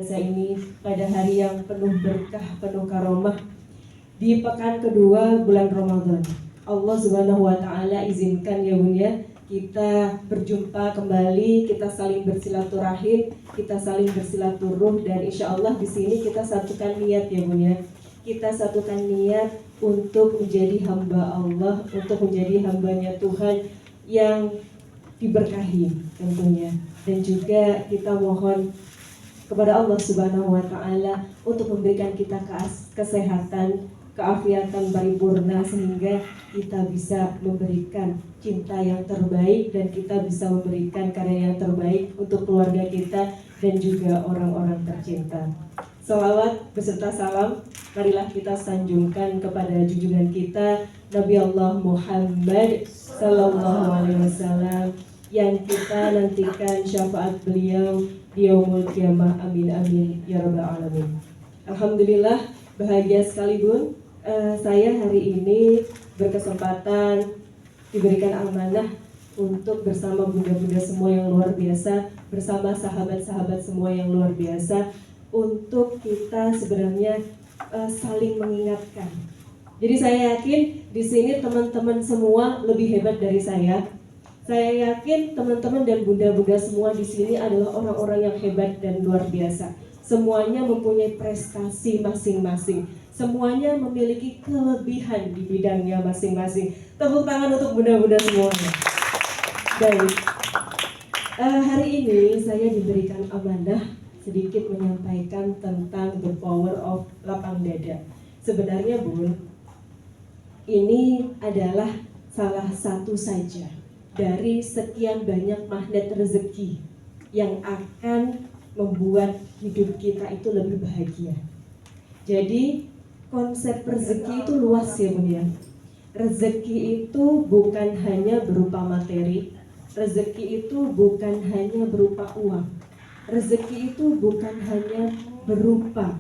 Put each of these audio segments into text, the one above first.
biasa ini pada hari yang penuh berkah, penuh karomah, di pekan kedua bulan Ramadan. Allah Subhanahu wa taala izinkan ya Bun ya, kita berjumpa kembali, kita saling bersilaturahim, kita saling bersilaturruh, dan insya Allah di sini kita satukan niat ya Bun ya. Kita satukan niat untuk menjadi hamba Allah, untuk menjadi hambanya Tuhan yang diberkahi tentunya. Dan juga kita mohon kepada Allah Subhanahu wa taala untuk memberikan kita kesehatan, keafiatan paripurna, sehingga kita bisa memberikan cinta yang terbaik dan kita bisa memberikan karya yang terbaik untuk keluarga kita dan juga orang-orang tercinta. Salawat beserta salam marilah kita sanjungkan kepada junjungan kita Nabi Allah Muhammad sallallahu alaihi wasallam yang kita nantikan syafaat beliau di yaumul qiyamah. Amin amin ya rabbal alamin. Alhamdulillah, bahagia sekali Bun. Saya hari ini berkesempatan diberikan amanah untuk bersama bunda-bunda semua yang luar biasa, bersama sahabat-sahabat semua yang luar biasa, untuk kita sebenarnya saling mengingatkan. Jadi saya yakin di sini teman-teman semua lebih hebat dari saya. Saya yakin teman-teman dan bunda-bunda semua di sini adalah orang-orang yang hebat dan luar biasa. Semuanya mempunyai prestasi masing-masing. Semuanya memiliki kelebihan di bidangnya masing-masing. Tepuk tangan untuk bunda-bunda semuanya. Baik, hari ini saya diberikan amanah sedikit menyampaikan tentang the power of lapang dada. Sebenarnya Bun, ini adalah salah satu saja dari sekian banyak magnet rezeki yang akan membuat hidup kita itu lebih bahagia. Jadi konsep rezeki itu luas ya Bun ya. Rezeki itu bukan hanya berupa materi, rezeki itu bukan hanya berupa uang, rezeki itu bukan hanya berupa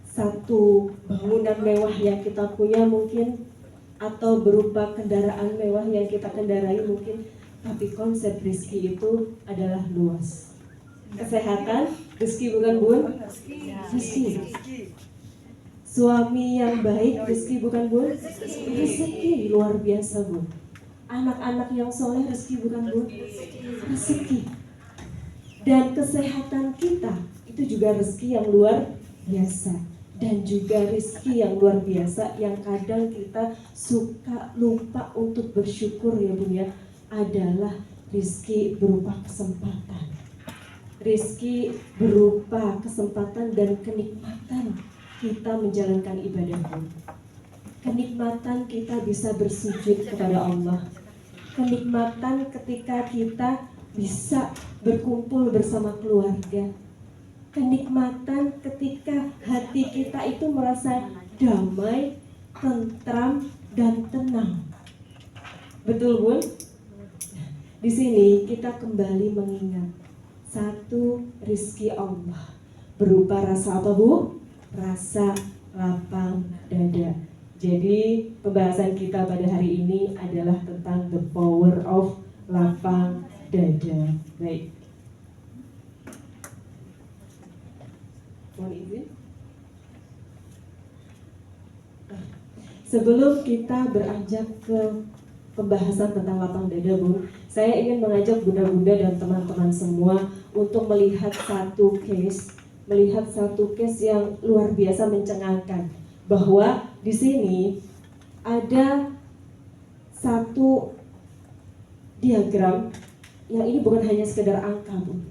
satu bangunan mewah yang kita punya mungkin, atau berupa kendaraan mewah yang kita kendarai mungkin, tapi konsep rezeki itu adalah luas. Kesehatan, rezeki bukan Bun? Rezeki. Suami yang baik, rezeki bukan Bun? Rezeki luar biasa Bun. Anak-anak yang soleh, rezeki bukan Bun? Rezeki. Dan kesehatan kita itu juga rezeki yang luar biasa. Dan juga rezeki yang luar biasa yang kadang kita suka lupa untuk bersyukur ya Bun ya, adalah rezeki berupa kesempatan. Rezeki berupa kesempatan dan kenikmatan kita menjalankan ibadah Bun. Kenikmatan kita bisa bersujud kepada Allah. Kenikmatan ketika kita bisa berkumpul bersama keluarga. Kenikmatan ketika hati kita itu merasa damai, tentram, dan tenang. Betul Bun? Di sini kita kembali mengingat satu rezeki Allah berupa rasa apa Bu? Rasa lapang dada. Jadi pembahasan kita pada hari ini adalah tentang the power of lapang dada. Baik. Mohon izin. Sebelum kita beranjak ke pembahasan tentang lapang dada Bun, saya ingin mengajak bunda-bunda dan teman-teman semua untuk melihat satu case yang luar biasa mencengangkan, bahwa di sini ada satu diagram yang ini bukan hanya sekedar angka Bun.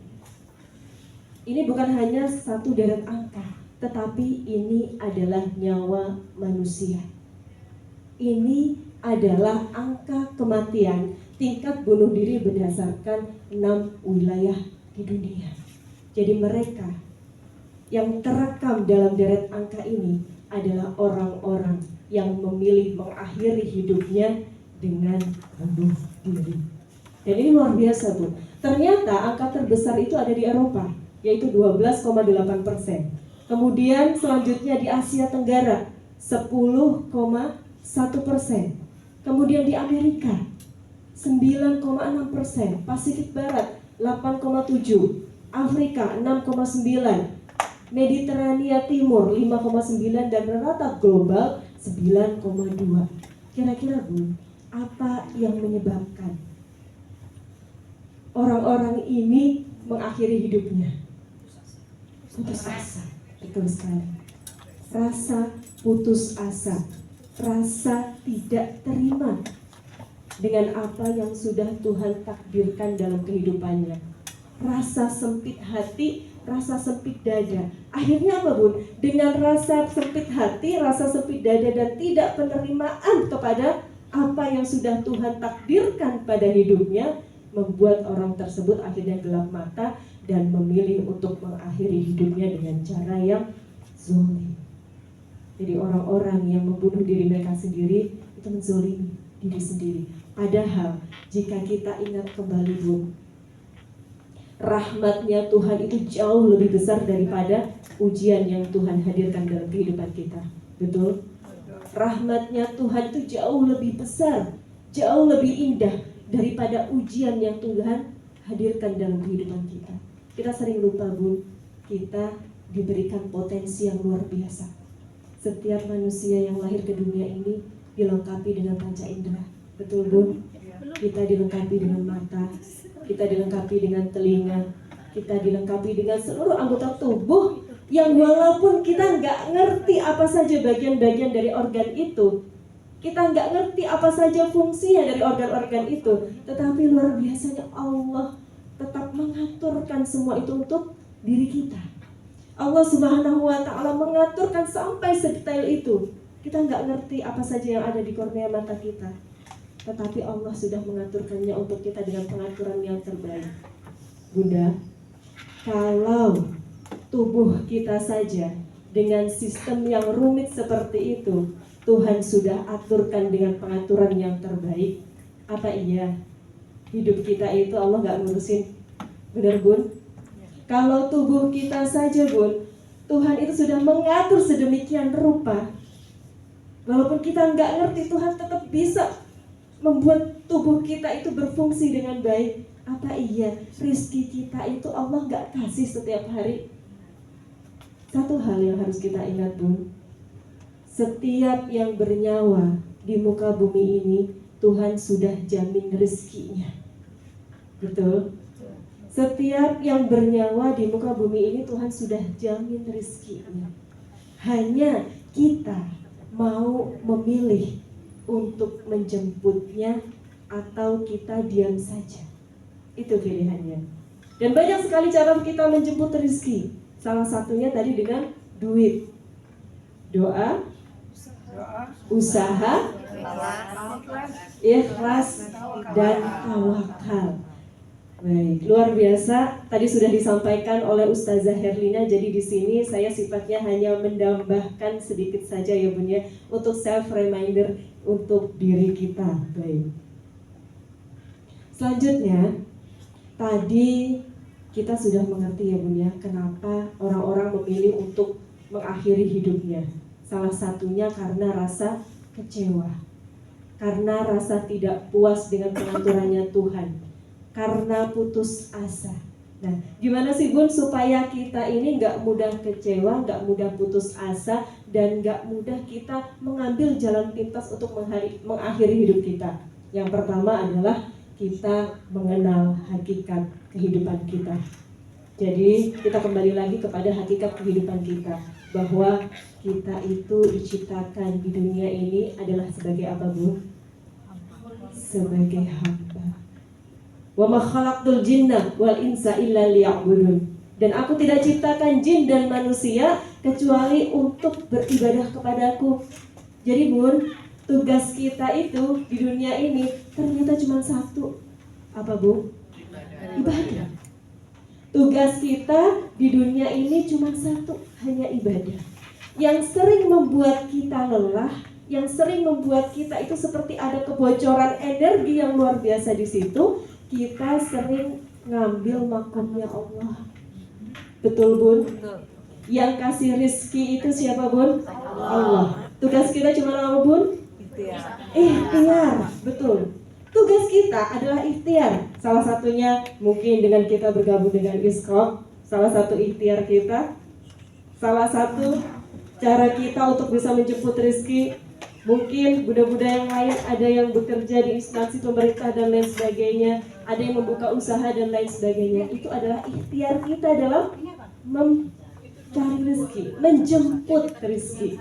Ini bukan hanya satu deret angka, tetapi ini adalah nyawa manusia. Ini adalah angka kematian, tingkat bunuh diri berdasarkan 6 wilayah di dunia. Jadi mereka yang terekam dalam deret angka ini adalah orang-orang yang memilih mengakhiri hidupnya dengan bunuh diri. Dan ini luar biasa Bun. Ternyata angka terbesar itu ada di Eropa, yaitu 12,8%. Kemudian selanjutnya di Asia Tenggara 10,1%. Kemudian di Amerika 9,6%, Pasifik Barat 8,7%, Afrika 6,9%, Mediterania Timur 5,9 dan rata global 9,2. Kira-kira Bu, apa yang menyebabkan orang-orang ini mengakhiri hidupnya? Putus asa. Betul sekali. Rasa putus asa, rasa tidak terima dengan apa yang sudah Tuhan takdirkan dalam kehidupannya. Rasa sempit hati, rasa sempit dada. Akhirnya apa Bun? Dengan rasa sempit hati, rasa sempit dada dan tidak penerimaan kepada apa yang sudah Tuhan takdirkan pada hidupnya, membuat orang tersebut akhirnya gelap mata dan memilih untuk mengakhiri hidupnya dengan cara yang zalim. Jadi orang-orang yang membunuh diri mereka sendiri itu menzolimi diri sendiri. Padahal jika kita ingat kembali Bun, rahmatnya Tuhan itu jauh lebih besar daripada ujian yang Tuhan hadirkan dalam kehidupan kita. Betul? Rahmatnya Tuhan itu jauh lebih besar, jauh lebih indah daripada ujian yang Tuhan hadirkan dalam kehidupan kita. Kita sering lupa Bun, kita diberikan potensi yang luar biasa. Setiap manusia yang lahir ke dunia ini dilengkapi dengan panca indera. Betul Bun? Kita dilengkapi dengan mata, kita dilengkapi dengan telinga, kita dilengkapi dengan seluruh anggota tubuh yang walaupun kita nggak ngerti apa saja bagian-bagian dari organ itu, kita nggak ngerti apa saja fungsinya dari organ-organ itu, tetapi luar biasanya Allah tetap mengaturkan semua itu untuk diri kita. Allah Subhanahu wa Ta'ala mengaturkan sampai sedetail itu. Kita nggak ngerti apa saja yang ada di kornea mata kita, tetapi Allah sudah mengaturkannya untuk kita dengan pengaturan yang terbaik. Bunda, kalau tubuh kita saja dengan sistem yang rumit seperti itu Tuhan sudah aturkan dengan pengaturan yang terbaik, apa iya hidup kita itu Allah nggak ngurusin? Benar Bun? Kalau tubuh kita saja Bun, Tuhan itu sudah mengatur sedemikian rupa, walaupun kita nggak ngerti, Tuhan tetap bisa membuat tubuh kita itu berfungsi dengan baik. Apa iya rezeki kita itu Allah nggak kasih setiap hari? Satu hal yang harus kita ingat Bun, setiap yang bernyawa di muka bumi ini Tuhan sudah jamin rezekinya. Betul? Setiap yang bernyawa di muka bumi ini Tuhan sudah jamin rezekinya. Hanya kita mau memilih untuk menjemputnya atau kita diam saja. Itu pilihannya. Dan banyak sekali cara kita menjemput rezeki. Salah satunya tadi dengan duit, doa, usaha, ikhlas, dan tawakal. Baik, luar biasa. Tadi sudah disampaikan oleh Ustazah Herlina. Jadi di sini saya sifatnya hanya menambahkan sedikit saja ya Bun ya, untuk self reminder untuk diri kita. Baik. Selanjutnya, tadi kita sudah mengerti ya Bun ya, kenapa orang-orang memilih untuk mengakhiri hidupnya. Salah satunya karena rasa kecewa, karena rasa tidak puas dengan pengaturannya Tuhan, karena putus asa. Nah, gimana sih Bun supaya kita ini nggak mudah kecewa, nggak mudah putus asa, dan nggak mudah kita mengambil jalan pintas untuk mengakhiri hidup kita? Yang pertama adalah kita mengenal hakikat kehidupan kita. Jadi kita kembali lagi kepada hakikat kehidupan kita, bahwa kita itu diciptakan di dunia ini adalah sebagai apa Bun? Sebagai hamba. Wa ma khalaqtul jinna wal insa illa liya'budun. Dan aku tidak ciptakan jin dan manusia kecuali untuk beribadah kepadaku. Jadi Bun, tugas kita itu di dunia ini ternyata cuma satu. Apa Bu? Ibadah. Tugas kita di dunia ini cuma satu, hanya ibadah. Yang sering membuat kita lelah, yang sering membuat kita itu seperti ada kebocoran energi yang luar biasa di situ, kita sering ngambil makamnya Allah. Betul Bun? Yang kasih rizki itu siapa Bun? Allah. Tugas kita cuma apa Bun? Ikhtiar. Betul. Tugas kita adalah ikhtiar. Salah satunya mungkin dengan kita bergabung dengan Iskop. Salah satu ikhtiar kita Salah satu cara kita untuk bisa menjemput rezeki, mungkin bunda-bunda yang lain ada yang bekerja di instansi pemerintah dan lain sebagainya, ada yang membuka usaha dan lain sebagainya. Itu adalah ikhtiar kita dalam mencari rezeki, menjemput rezeki.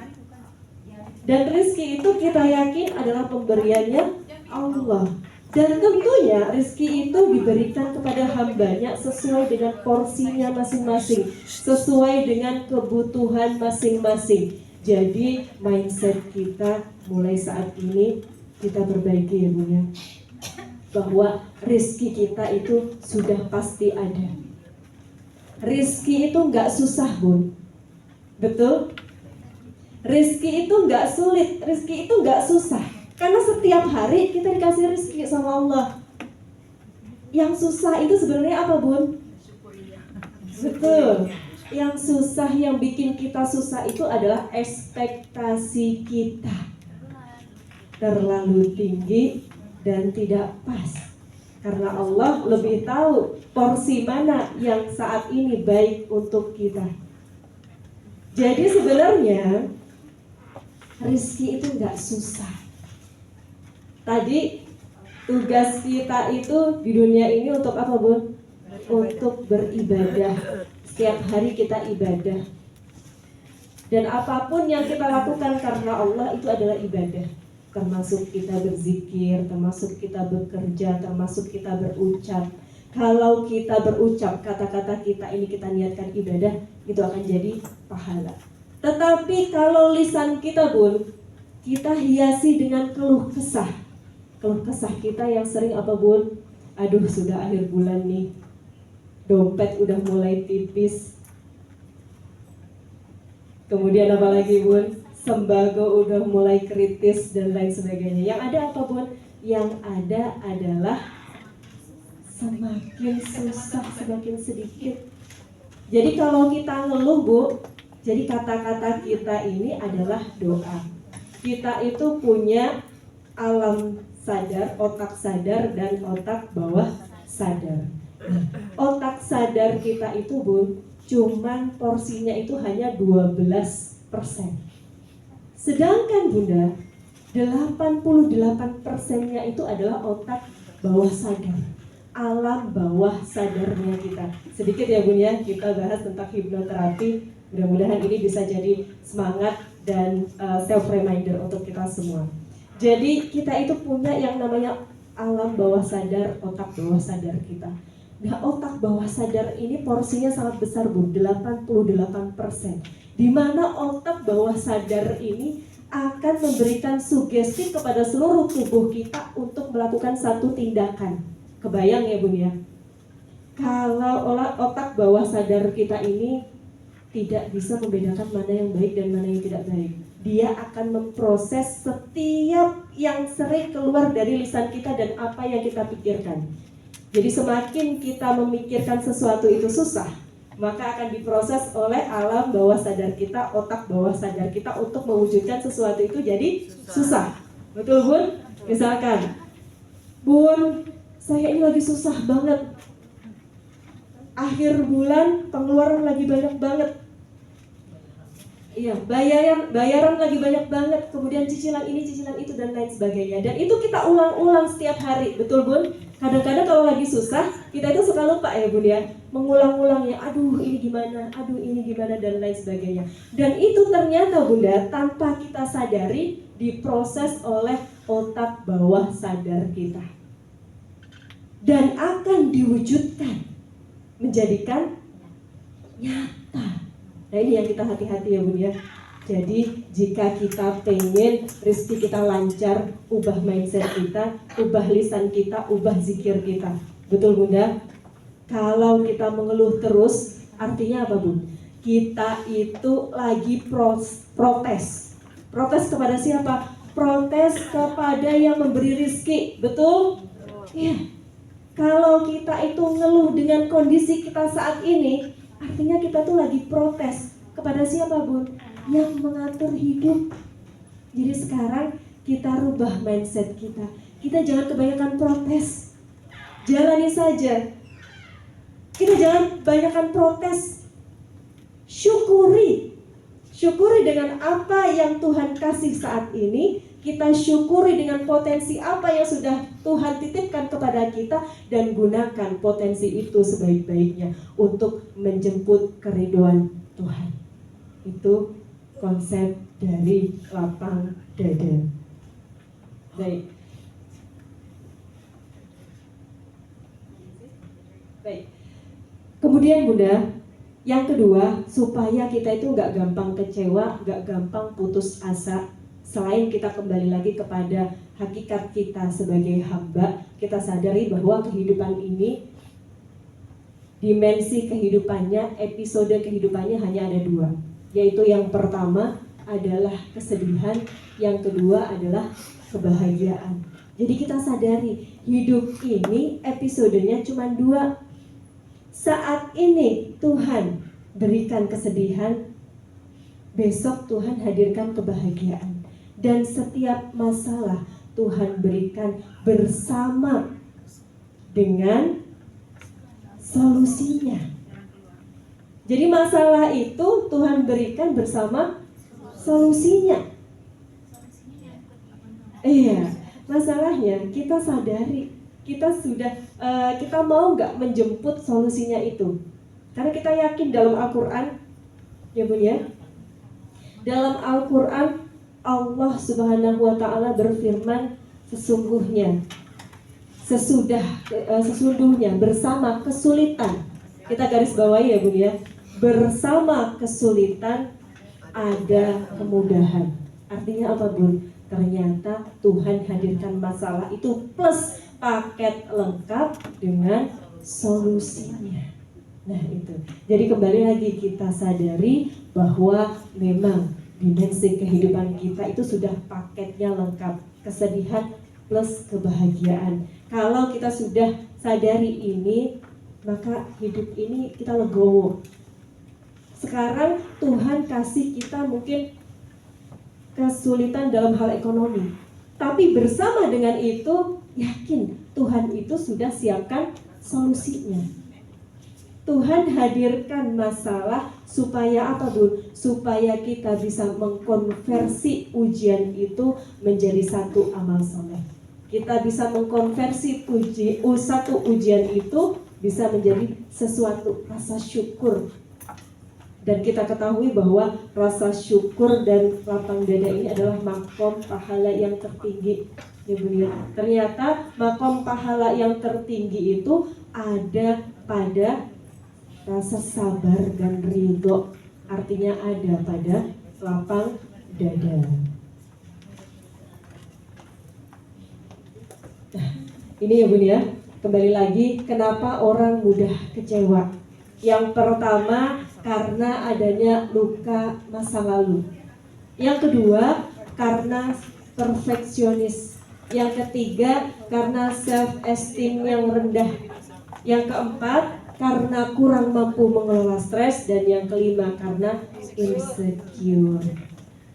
Dan rezeki itu kita yakin adalah pemberiannya Allah. Dan tentunya rezeki itu diberikan kepada hambanya sesuai dengan porsinya masing-masing, sesuai dengan kebutuhan masing-masing. Jadi mindset kita mulai saat ini kita perbaiki ya Bun ya, bahwa rezeki kita itu sudah pasti ada. Rezeki itu nggak susah Bun, betul? Rezeki itu nggak sulit, rezeki itu nggak susah. Karena setiap hari kita dikasih rezeki sama Allah. Yang susah itu sebenarnya apa Bun? Betul. Yang susah, yang bikin kita susah itu adalah ekspektasi kita terlalu tinggi dan tidak pas. Karena Allah lebih tahu porsi mana yang saat ini baik untuk kita. Jadi sebenarnya rezeki itu nggak susah. Tadi tugas kita itu di dunia ini untuk apa Bun? Untuk beribadah. Setiap hari kita ibadah. Dan apapun yang kita lakukan karena Allah itu adalah ibadah. Termasuk kita berzikir, termasuk kita bekerja, termasuk kita berucap. Kalau kita berucap, kata-kata kita ini kita niatkan ibadah, itu akan jadi pahala. Tetapi kalau lisan kita Bun, kita hiasi dengan keluh kesah. Keluh kesah kita yang sering apa Bun? Aduh sudah akhir bulan nih, dompet udah mulai tipis. Kemudian apa lagi Bun? Sembako udah mulai kritis dan lain sebagainya. Yang ada apa Bun? Yang ada adalah semakin susah, semakin sedikit. Jadi kalau kita ngeluh Bu, jadi kata-kata kita ini adalah doa. Kita itu punya alam sadar, otak sadar, dan otak bawah sadar. Otak sadar kita itu Bun, cuman porsinya itu hanya 12%. Sedangkan Bunda, 88%-nya itu adalah otak bawah sadar, alam bawah sadarnya kita. Sedikit ya Bun ya, kita bahas tentang hipnoterapi. Mudah-mudahan ini bisa jadi semangat dan self reminder untuk kita semua. Jadi kita itu punya yang namanya alam bawah sadar, otak bawah sadar kita. Nah otak bawah sadar ini porsinya sangat besar Bu, 88%. Di mana otak bawah sadar ini akan memberikan sugesti kepada seluruh tubuh kita untuk melakukan satu tindakan. Kebayang ya Bun ya? Kalau otak bawah sadar kita ini tidak bisa membedakan mana yang baik dan mana yang tidak baik. Dia akan memproses setiap yang sering keluar dari lisan kita dan apa yang kita pikirkan. Jadi semakin kita memikirkan sesuatu itu susah, maka akan diproses oleh alam bawah sadar kita, otak bawah sadar kita untuk mewujudkan sesuatu itu jadi susah. Betul Bun? Misalkan, Bun, saya ini lagi susah banget. Akhir bulan pengeluaran lagi banyak banget. Iya, bayaran lagi banyak banget, kemudian cicilan ini, cicilan itu, dan lain sebagainya. Dan itu kita ulang-ulang setiap hari, betul Bun? Kadang-kadang kalau lagi susah, kita itu suka lupa ya Bun ya, mengulang-ulangnya, aduh ini gimana, dan lain sebagainya. Dan itu ternyata Bunda, tanpa kita sadari, diproses oleh otak bawah sadar kita. Dan akan diwujudkan, menjadikan nyata. Nah ini yang kita hati-hati ya Bun ya. Jadi jika kita pengen rezeki kita lancar, ubah mindset kita, ubah lisan kita, ubah zikir kita. Betul Bunda? Kalau kita mengeluh terus, artinya apa Bun? Kita itu lagi protes. Protes kepada siapa? Protes kepada yang memberi rezeki. Betul? Iya. Kalau kita itu ngeluh dengan kondisi kita saat ini, artinya kita tuh lagi protes kepada siapa Bun? Yang mengatur hidup. Jadi sekarang kita rubah mindset kita. Kita jangan kebanyakan protes. Jalani saja. Kita jangan kebanyakan protes. Syukuri syukuri dengan apa yang Tuhan kasih saat ini. Kita syukuri dengan potensi apa yang sudah Tuhan titipkan kepada kita, dan gunakan potensi itu sebaik-baiknya untuk menjemput keridhaan Tuhan. Itu konsep dari lapang dada. Baik. Kemudian Bunda, yang kedua, supaya kita itu nggak gampang kecewa, nggak gampang putus asa. Selain kita kembali lagi kepada hakikat kita sebagai hamba, kita sadari bahwa kehidupan ini, dimensi kehidupannya, episode kehidupannya hanya ada dua. Yaitu yang pertama adalah kesedihan, yang kedua adalah kebahagiaan. Jadi kita sadari, hidup ini episodenya cuma dua. Saat ini Tuhan berikan kesedihan, besok Tuhan hadirkan kebahagiaan. Dan setiap masalah Tuhan berikan bersama dengan solusinya. Jadi masalah itu Tuhan berikan bersama solusinya. Iya, masalahnya kita sadari, kita mau nggak menjemput solusinya itu? Karena kita yakin dalam Al-Quran, ya Bun ya, dalam Al-Quran Allah Subhanahu wa Ta'ala berfirman, sesungguhnya bersama kesulitan, kita garis bawahi ya Bun ya, bersama kesulitan ada kemudahan. Artinya apa Bun? Ternyata Tuhan hadirkan masalah itu plus paket lengkap dengan solusinya. Nah itu, jadi kembali lagi kita sadari bahwa memang dimensi kehidupan kita itu sudah paketnya lengkap, kesedihan plus kebahagiaan. Kalau kita sudah sadari ini, maka hidup ini kita legowo. Sekarang Tuhan kasih kita mungkin kesulitan dalam hal ekonomi, tapi bersama dengan itu yakin Tuhan itu sudah siapkan solusinya. Tuhan hadirkan masalah supaya apa Bun? Supaya kita bisa mengkonversi ujian itu menjadi satu amal soleh. Kita bisa mengkonversi satu ujian itu bisa menjadi sesuatu rasa syukur. Dan kita ketahui bahwa rasa syukur dan lapang dada ini adalah makom pahala yang tertinggi. Ya Bun ya. Ternyata makom pahala yang tertinggi itu ada pada rasa sabar dan ridho, artinya ada pada lapang dada. Nah, ini ya Bun ya, kembali lagi kenapa orang mudah kecewa. Yang pertama karena adanya luka masa lalu. Yang kedua karena perfeksionis. Yang ketiga karena self esteem yang rendah. Yang keempat karena kurang mampu mengelola stres, dan yang kelima karena insecure.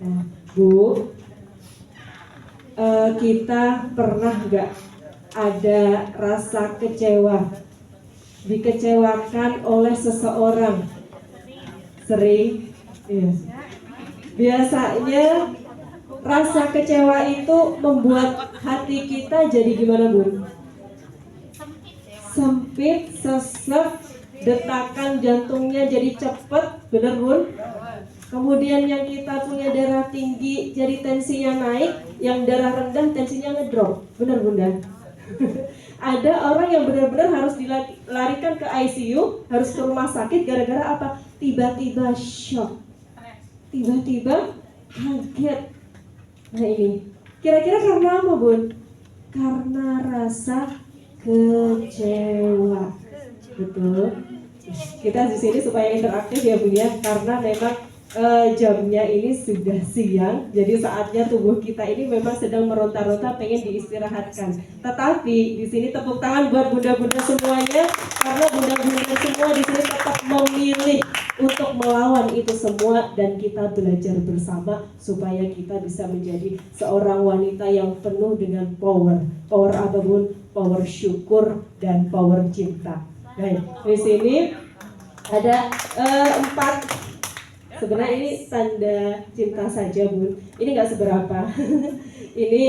Nah, Bu, kita pernah nggak ada rasa kecewa, dikecewakan oleh seseorang? Sering, ya. Biasanya rasa kecewa itu membuat hati kita jadi gimana Bun? Sempit, sesek, detakan jantungnya jadi cepet, bener Bun? Kemudian yang kita punya darah tinggi jadi tensinya naik, yang darah rendah tensinya ngedrop, bener Bunda? Ada orang yang benar-benar harus dilarikan ke ICU, harus ke rumah sakit gara-gara apa? Tiba-tiba shock, tiba-tiba kaget. Nah ini, kira-kira karena apa Bun? Karena rasa kecewa, betul. Kita di sini supaya interaktif ya Bun ya, karena memang jamnya ini sudah siang, jadi saatnya tubuh kita ini memang sedang meronta-ronta pengen diistirahatkan. Tetapi di sini tepuk tangan buat bunda-bunda semuanya, karena bunda-bunda semua di sini tetap memilih untuk melawan itu semua, dan kita belajar bersama supaya kita bisa menjadi seorang wanita yang penuh dengan power. Power apa Bun? Power syukur dan power cinta. Baik, di sini ada 4 Sebenarnya ini tanda cinta saja, Bun. Ini nggak seberapa. Ini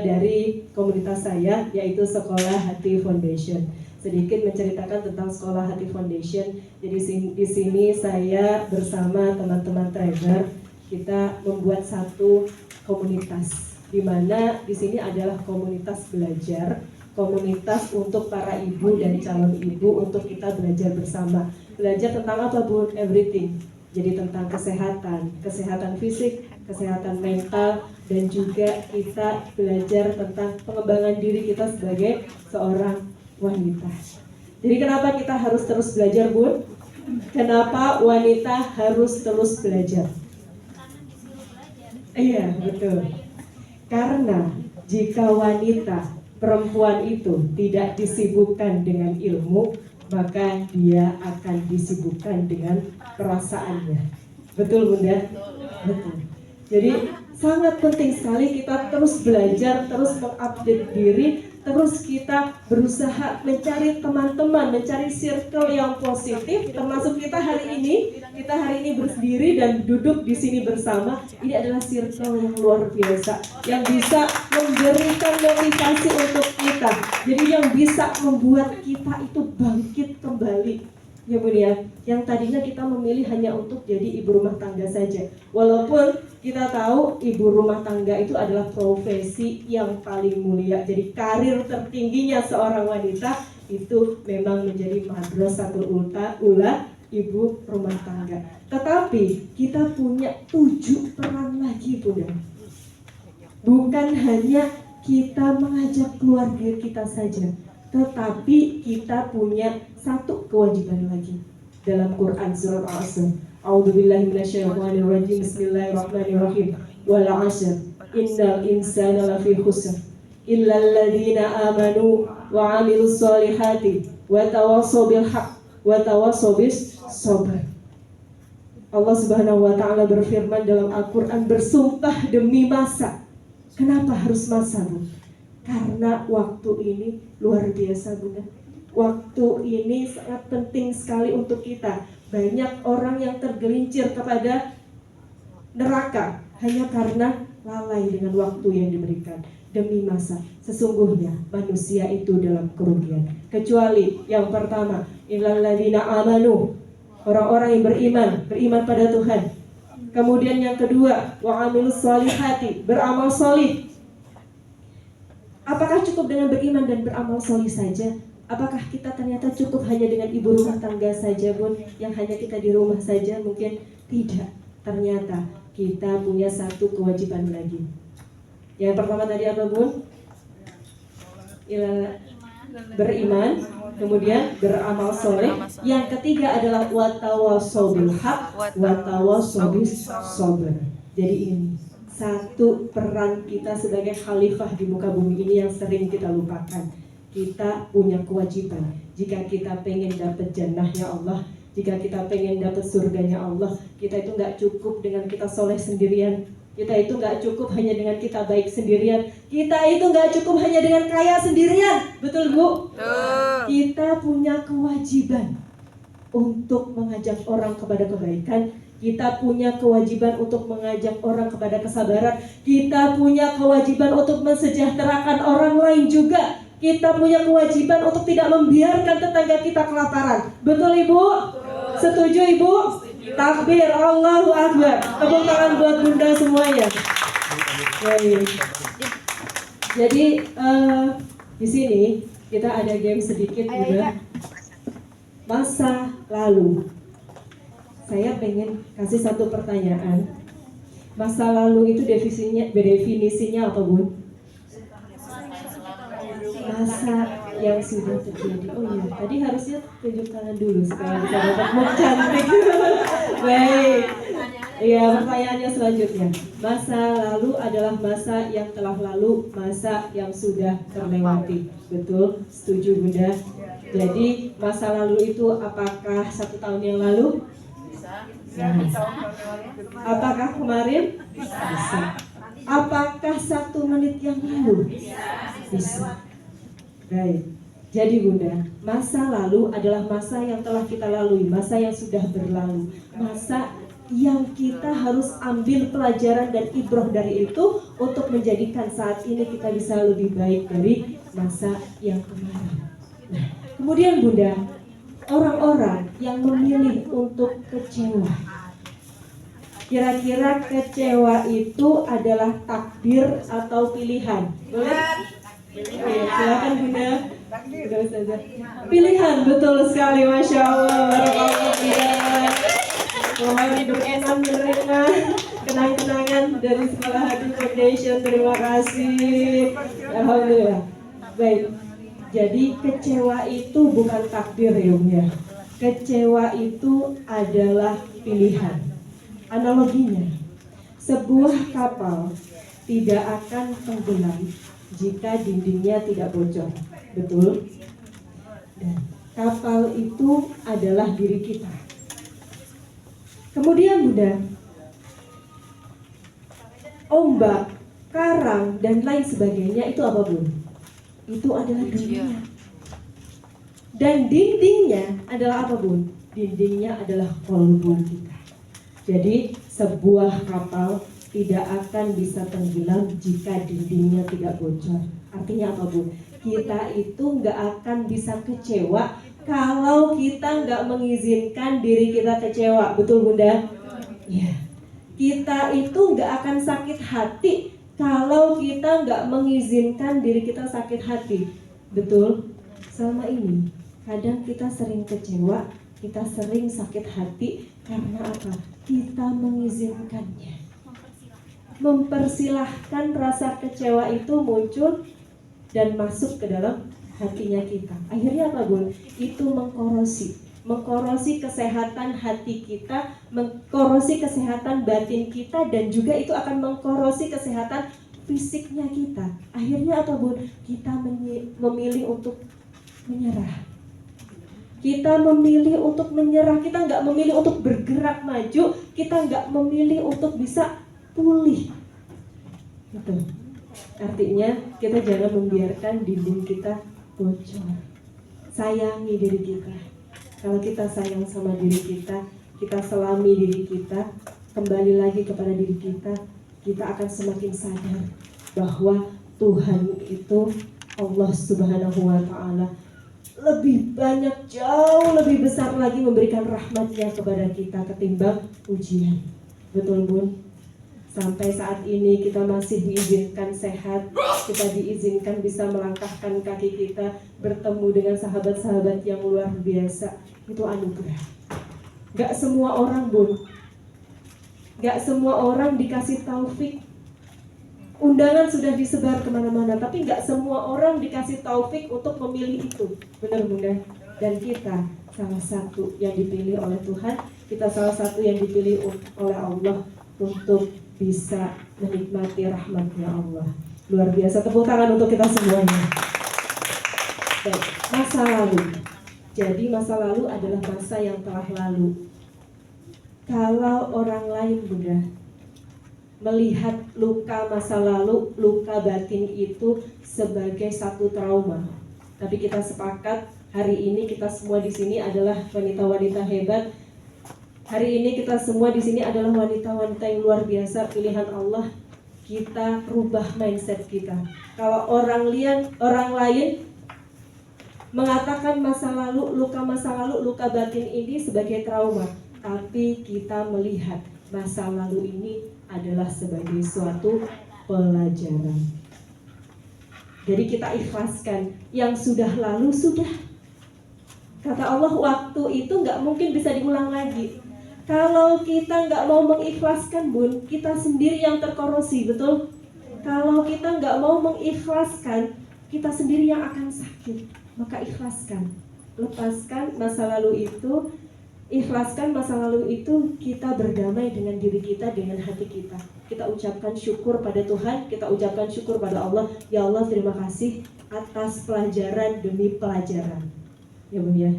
dari komunitas saya, yaitu Sekolah Hati Foundation. Sedikit menceritakan tentang Sekolah Hati Foundation. Jadi di sini saya bersama teman-teman trainer, kita membuat satu komunitas, di mana di sini adalah komunitas belajar, komunitas untuk para ibu dan calon ibu untuk kita belajar bersama. Belajar tentang apa, Bu? Everything. Jadi tentang kesehatan, kesehatan fisik, kesehatan mental, dan juga kita belajar tentang pengembangan diri kita sebagai seorang wanita. Jadi kenapa kita harus terus belajar, Bu? Kenapa wanita harus terus belajar? Iya, betul. Karena jika wanita, perempuan itu tidak disibukkan dengan ilmu, maka dia akan disibukkan dengan perasaannya. Betul, Bunda? Betul. Jadi sangat penting sekali kita terus belajar, terus mengupdate diri, terus kita berusaha mencari teman-teman, mencari circle yang positif. Termasuk kita hari ini berdiri dan duduk di sini bersama. Ini adalah circle yang luar biasa, yang bisa memberikan motivasi untuk kita. Jadi yang bisa membuat kita itu bangkit kembali. Ya Bun ya, yang tadinya kita memilih hanya untuk jadi ibu rumah tangga saja. Walaupun kita tahu ibu rumah tangga itu adalah profesi yang paling mulia. Jadi karir tertingginya seorang wanita itu memang menjadi madrasatul ula ibu rumah tangga. Tetapi kita punya 7 peran lagi, Bunda. Bukan hanya kita mengajak keluarga kita saja, tetapi kita punya satu kewajiban lagi dalam Quran surat Al-Asr. A'udzubillahi minasyaitonirrajim. Bismillahirrahmanirrahim. Wal 'ashr innal insana lafi khusr illal ladzina amanu wa 'amilus solihati wa tawassaw bil haqq wa tawassaw bis sabr. Allah Subhanahu wa taala berfirman dalam Al-Qur'an, bersumpah demi masa. Kenapa harus masa, Bu? Karena waktu ini luar biasa, Bunda. Waktu ini sangat penting sekali untuk kita. Banyak orang yang tergelincir kepada neraka hanya karena lalai dengan waktu yang diberikan. Demi masa, sesungguhnya manusia itu dalam kerugian. Kecuali yang pertama, illal ladzina amanu, orang-orang yang beriman pada Tuhan. Kemudian yang kedua, wa 'amilus solihati, beramal solih. Apakah cukup dengan beriman dan beramal solih saja? Apakah kita ternyata cukup hanya dengan ibu rumah tangga saja, Bun? Yang hanya kita di rumah saja? Mungkin tidak. Ternyata kita punya satu kewajiban lagi. Yang pertama tadi apa, Bun? Beriman, kemudian beramal soleh. Yang ketiga adalah watawassaw bil haqq, watawassaw bis sabr. Jadi ini satu peran kita sebagai khalifah di muka bumi ini yang sering kita lupakan. Kita punya kewajiban. Jika kita pengen dapat jannahnya Allah, jika kita pengen dapat surganya Allah, kita itu nggak cukup dengan kita soleh sendirian. Kita itu nggak cukup hanya dengan kita baik sendirian. Kita itu nggak cukup hanya dengan kaya sendirian. Betul, Bu? Kita punya kewajiban untuk mengajak orang kepada kebaikan. Kita punya kewajiban untuk mengajak orang kepada kesabaran. Kita punya kewajiban untuk mensejahterakan orang lain juga. Kita punya kewajiban untuk tidak membiarkan tetangga kita kelaparan. Betul, Ibu? Setuju, Ibu? Takbir, Allahu Akbar. Tepuk tangan buat Bunda semuanya. Baik. Jadi di sini kita ada game sedikit juga. Masa lalu. Saya pengen kasih satu pertanyaan. Masa lalu itu definisinya apa, Bun? Masa yang sudah terjadi. Oh iya, tadi harusnya tunjuk tangan dulu supaya bisa dapat mood cantik. Baik. Iya, pertanyaannya selanjutnya. Masa lalu adalah masa yang telah lalu, masa yang sudah terlewati. Betul? Setuju, Bunda? Jadi masa lalu itu apakah 1 tahun yang lalu? Apakah kemarin? Bisa. Apakah 1 menit yang lalu? Bisa. Baik. Jadi Bunda, masa lalu adalah masa yang telah kita lalui, masa yang sudah berlalu, masa yang kita harus ambil pelajaran dan ibroh dari itu untuk menjadikan saat ini kita bisa lebih baik dari masa yang kemarin. Nah, kemudian Bunda, orang-orang yang memilih untuk kecewa, kira-kira kecewa itu adalah takdir atau pilihan? Boleh? Ya, silakan Bunda. Pilihan, betul sekali, Masya Allah. Barakallahu. Mohon berkenan menerima kenang-kenangan dari Sekolah Hadi Foundation. Terima kasih. Alhamdulillah. Baik. Jadi kecewa itu bukan takdir ya. Kecewa itu adalah pilihan. Analoginya, sebuah kapal tidak akan tenggelam jika dindingnya tidak bocor. Betul? Dan kapal itu adalah diri kita. Kemudian Bunda, ombak, karang, dan lain sebagainya itu apa Bun? Itu adalah dunia. Dan dindingnya adalah apa Bun? Dindingnya adalah kolbu kita. Jadi sebuah kapal tidak akan bisa tenggelam jika dindingnya tidak bocor. Artinya apa Bun? Kita itu nggak akan bisa kecewa kalau kita nggak mengizinkan diri kita kecewa. Betul Bunda? Ya. Kita itu nggak akan sakit hati kalau kita nggak mengizinkan diri kita sakit hati. Betul? Selama ini kadang kita sering kecewa, kita sering sakit hati karena apa? Kita mengizinkannya. Mempersilahkan rasa kecewa itu muncul dan masuk ke dalam hatinya kita. Akhirnya apa Bun? Itu mengkorosi kesehatan hati kita, mengkorosi kesehatan batin kita, dan juga itu akan mengkorosi kesehatan fisiknya kita. Akhirnya apa Bun? Kita memilih untuk menyerah. Kita memilih untuk menyerah. Kita nggak memilih untuk bergerak maju. Kita nggak memilih untuk bisa pulih. Gitu. Artinya kita jangan membiarkan dinding kita bocor. Sayangi diri kita. Kalau kita sayang sama diri kita, kita selami diri kita, kembali lagi kepada diri kita, kita akan semakin sadar bahwa Tuhan itu, Allah Subhanahu wa Ta'ala, lebih banyak, jauh lebih besar lagi memberikan rahmatnya kepada kita ketimbang ujian. Betul Bun? Sampai saat ini kita masih diizinkan sehat, kita diizinkan bisa melangkahkan kaki kita, bertemu dengan sahabat-sahabat yang luar biasa. Itu anugerah. Gak semua orang Bun, gak semua orang dikasih taufik. Undangan sudah disebar kemana-mana, tapi gak semua orang dikasih taufik untuk memilih itu. Benar Bunda? Dan kita salah satu yang dipilih oleh Tuhan, kita salah satu yang dipilih oleh Allah untuk bisa menikmati rahmatnya Allah. Luar biasa, tepuk tangan untuk kita semuanya. Baik, masa lalu. Jadi masa lalu adalah masa yang telah lalu. Kalau orang lain Bunda melihat luka masa lalu, luka batin itu sebagai satu trauma, tapi kita sepakat hari ini kita semua di sini adalah wanita-wanita hebat. Hari ini kita semua di sini adalah wanita-wanita yang luar biasa, pilihan Allah. Kita rubah mindset kita. Kalau orang lain mengatakan masa lalu, luka batin ini sebagai trauma, tapi kita melihat masa lalu ini adalah sebagai suatu pelajaran. Jadi kita ikhlaskan, yang sudah lalu sudah. Kata Allah, waktu itu nggak mungkin bisa diulang lagi. Kalau kita nggak mau mengikhlaskan Bun, kita sendiri yang terkorosi, betul? Kalau kita nggak mau mengikhlaskan, kita sendiri yang akan sakit. Maka ikhlaskan, lepaskan masa lalu itu, ikhlaskan masa lalu itu, kita berdamai dengan diri kita, dengan hati kita. Kita ucapkan syukur pada Tuhan, kita ucapkan syukur pada Allah. Ya Allah, terima kasih atas pelajaran demi pelajaran. Ya Bun ya.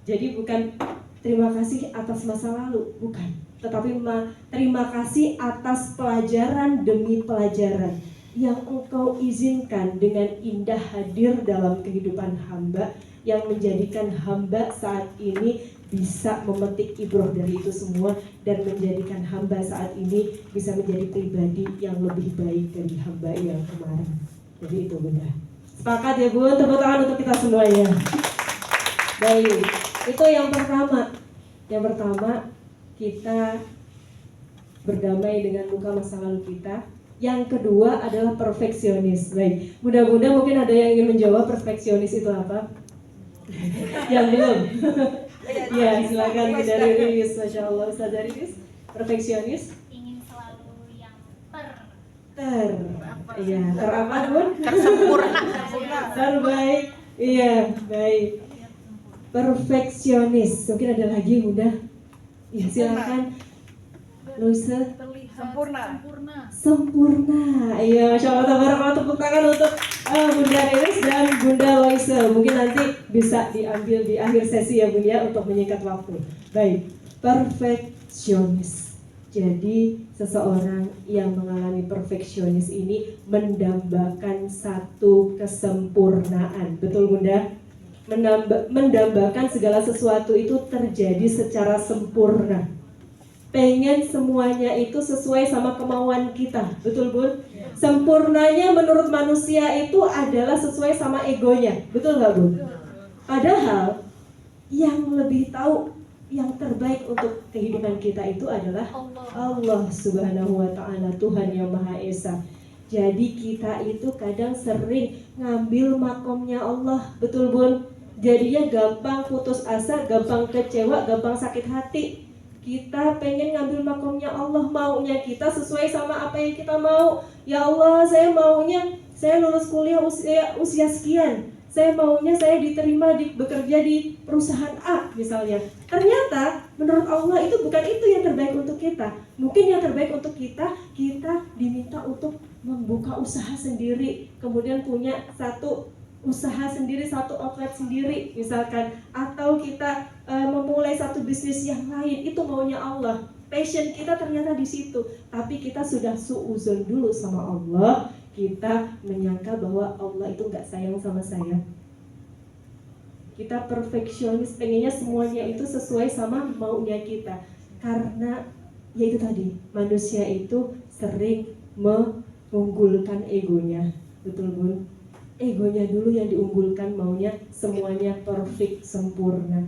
Jadi bukan terima kasih atas masa lalu, bukan. Tetapi terima kasih atas pelajaran demi pelajaran yang Engkau izinkan dengan indah hadir dalam kehidupan hamba, yang menjadikan hamba saat ini bisa memetik ibroh dari itu semua dan menjadikan hamba saat ini bisa menjadi pribadi yang lebih baik dari hamba yang kemarin. Jadi itu Bunda. Sepakat ya Bun, tepuk tangan untuk kita semuanya. Baik, itu yang pertama. Yang pertama, kita berdamai dengan luka masa lalu kita. Yang kedua adalah perfeksionis. Baik, Bunda-bunda mungkin ada yang ingin menjawab perfeksionis itu apa? Yang belum? Ya, silakan Bunda Riris. Masya Allah, Ustazah Riris. Perfeksionis? Ingin selalu yang Iya, apa Bun? Tersempurna. Terbaik. Iya, baik. Perfeksionis. Mungkin ada lagi Bunda? Ya, silakan. Luisa. Sempurna. Iya, Masya Allah, tabarakallah, tepuk tangan untuk Bunda Riris dan Bunda Loisa. Mungkin nanti bisa diambil di akhir sesi ya Bunda ya, untuk menyingkat waktu. Baik, perfeksionis. Jadi seseorang yang mengalami perfeksionis ini mendambakan satu kesempurnaan. Betul Bunda? Mendambakan segala sesuatu itu terjadi secara sempurna. Pengen semuanya itu sesuai sama kemauan kita, betul Bun? Sempurnanya menurut manusia itu adalah sesuai sama egonya, betul nggak Bun? Padahal yang lebih tahu yang terbaik untuk kehidupan kita itu adalah Allah Subhanahu wa Ta'ala, Tuhan yang Maha Esa. Jadi kita itu kadang sering ngambil makomnya Allah, betul Bun? Jadinya gampang putus asa, gampang kecewa, gampang sakit hati. Kita pengen ngambil makomnya Allah, maunya kita sesuai sama apa yang kita mau. Ya Allah, saya maunya saya lulus kuliah usia sekian. Saya maunya saya diterima bekerja di perusahaan A misalnya. Ternyata menurut Allah itu bukan itu yang terbaik untuk kita. Mungkin yang terbaik untuk kita diminta untuk membuka usaha sendiri, kemudian punya satu usaha sendiri, satu outlet sendiri misalkan, atau kita memulai satu bisnis yang lain. Itu maunya Allah. Passion kita ternyata di situ, tapi kita sudah suuzon dulu sama Allah. Kita menyangka bahwa Allah itu nggak sayang sama saya. Kita perfeksionis, pengennya semuanya itu sesuai sama maunya kita. Karena ya itu tadi, manusia itu sering mengunggulkan egonya. Betul Bun? Egonya dulu yang diunggulkan, maunya semuanya perfect, sempurna.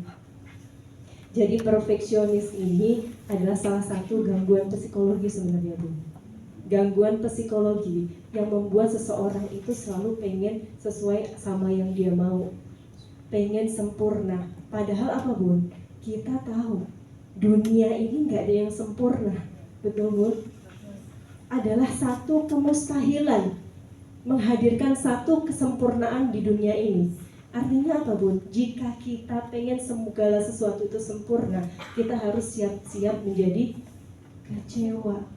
Jadi perfeksionis ini adalah salah satu gangguan psikologi sebenarnya Bun. Gangguan psikologi yang membuat seseorang itu selalu pengen sesuai sama yang dia mau, pengen sempurna. Padahal apa Bun? Kita tahu dunia ini nggak ada yang sempurna, betul Bun? Adalah satu kemustahilan menghadirkan satu kesempurnaan di dunia ini. Artinya apa Bun? Jika kita pengen segala sesuatu itu sempurna, kita harus siap-siap menjadi kecewa.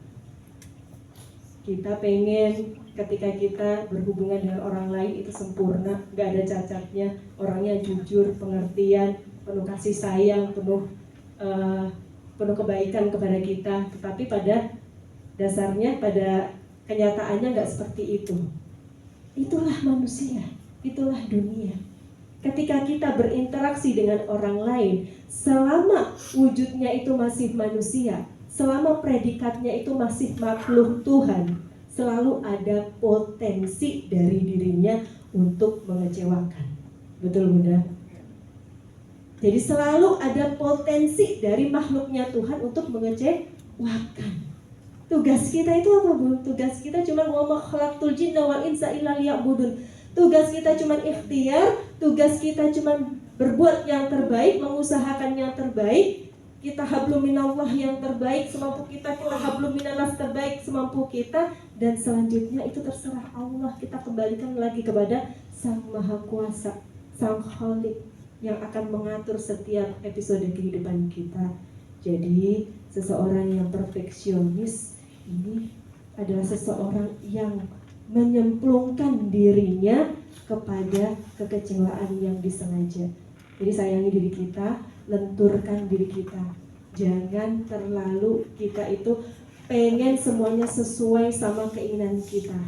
Kita pengen ketika kita berhubungan dengan orang lain itu sempurna, gak ada cacatnya, orangnya jujur, pengertian, penuh kasih sayang, penuh kebaikan kepada kita. Tetapi pada dasarnya, pada kenyataannya gak seperti itu. Itulah manusia, itulah dunia. Ketika kita berinteraksi dengan orang lain, selama wujudnya itu masih manusia, selama predikatnya itu masih makhluk Tuhan, selalu ada potensi dari dirinya untuk mengecewakan. Betul Bunda? Jadi selalu ada potensi dari makhluknya Tuhan untuk mengecewakan. Tugas kita itu apa Bun? Tugas kita cuma wa ma khalaqtul jinna wal insa illa liya'budun. Tugas kita cuma ikhtiar, tugas kita cuma berbuat yang terbaik, mengusahakan yang terbaik. Kita hablum minallah yang terbaik semampu kita hablum minanas terbaik semampu kita, dan selanjutnya itu terserah Allah. Kita kembalikan lagi kepada Sang Maha Kuasa, Sang Khalik yang akan mengatur setiap episode kehidupan kita. Jadi seseorang yang perfeksionis ini adalah seseorang yang menyemplungkan dirinya kepada kekecewaan yang disengaja. Jadi sayangi diri kita, lenturkan diri kita. Jangan terlalu kita itu pengen semuanya sesuai sama keinginan kita.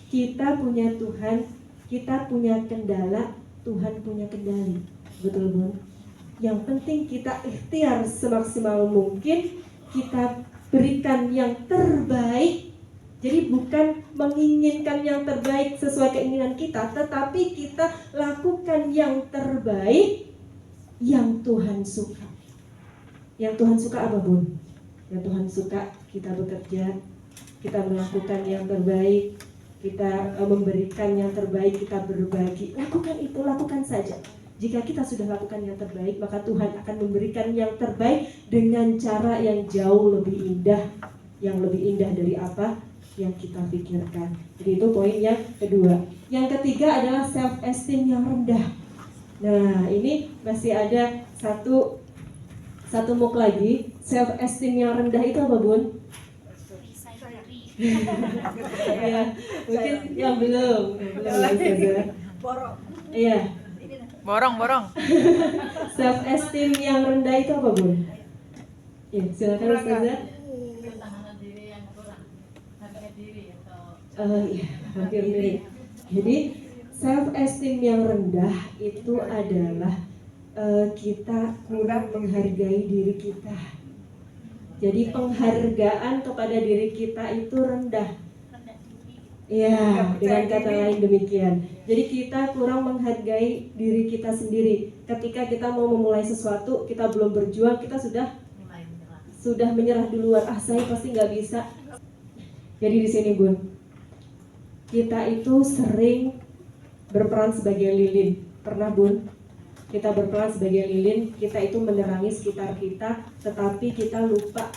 Kita punya Tuhan, kita punya kendala, Tuhan punya kendali. Betul Bun? Yang penting kita ikhtiar semaksimal mungkin, kita berikan yang terbaik. Jadi bukan menginginkan yang terbaik sesuai keinginan kita, tetapi kita lakukan yang terbaik yang Tuhan suka. Yang Tuhan suka apa, Bun? Yang Tuhan suka kita bekerja, kita melakukan yang terbaik, kita memberikan yang terbaik, kita berbagi. Lakukan itu, lakukan saja. Jika kita sudah lakukan yang terbaik, maka Tuhan akan memberikan yang terbaik dengan cara yang jauh lebih indah. Yang lebih indah dari apa yang kita pikirkan. Jadi itu poin yang kedua. Yang ketiga adalah self esteem yang rendah. Nah, ini masih ada satu muk lagi. Self esteem yang rendah itu apa, Bun? Ya, mungkin yang belum Iya. Borong. Self esteem yang rendah itu apa, Bun? Ya, silakan Ustazah. Iya, hampir mirip. Jadi self esteem yang rendah itu adalah kita kurang menghargai diri kita. Jadi penghargaan kepada diri kita itu rendah. Ya, dengan kata lain demikian. Jadi kita kurang menghargai diri kita sendiri. Ketika kita mau memulai sesuatu, kita belum berjuang, kita sudah menyerah duluan. Saya pasti nggak bisa. Jadi di sini, Bun, kita itu sering berperan sebagai lilin. Pernah, Bun? Kita berperan sebagai lilin, kita itu menerangi sekitar kita, tetapi kita lupa,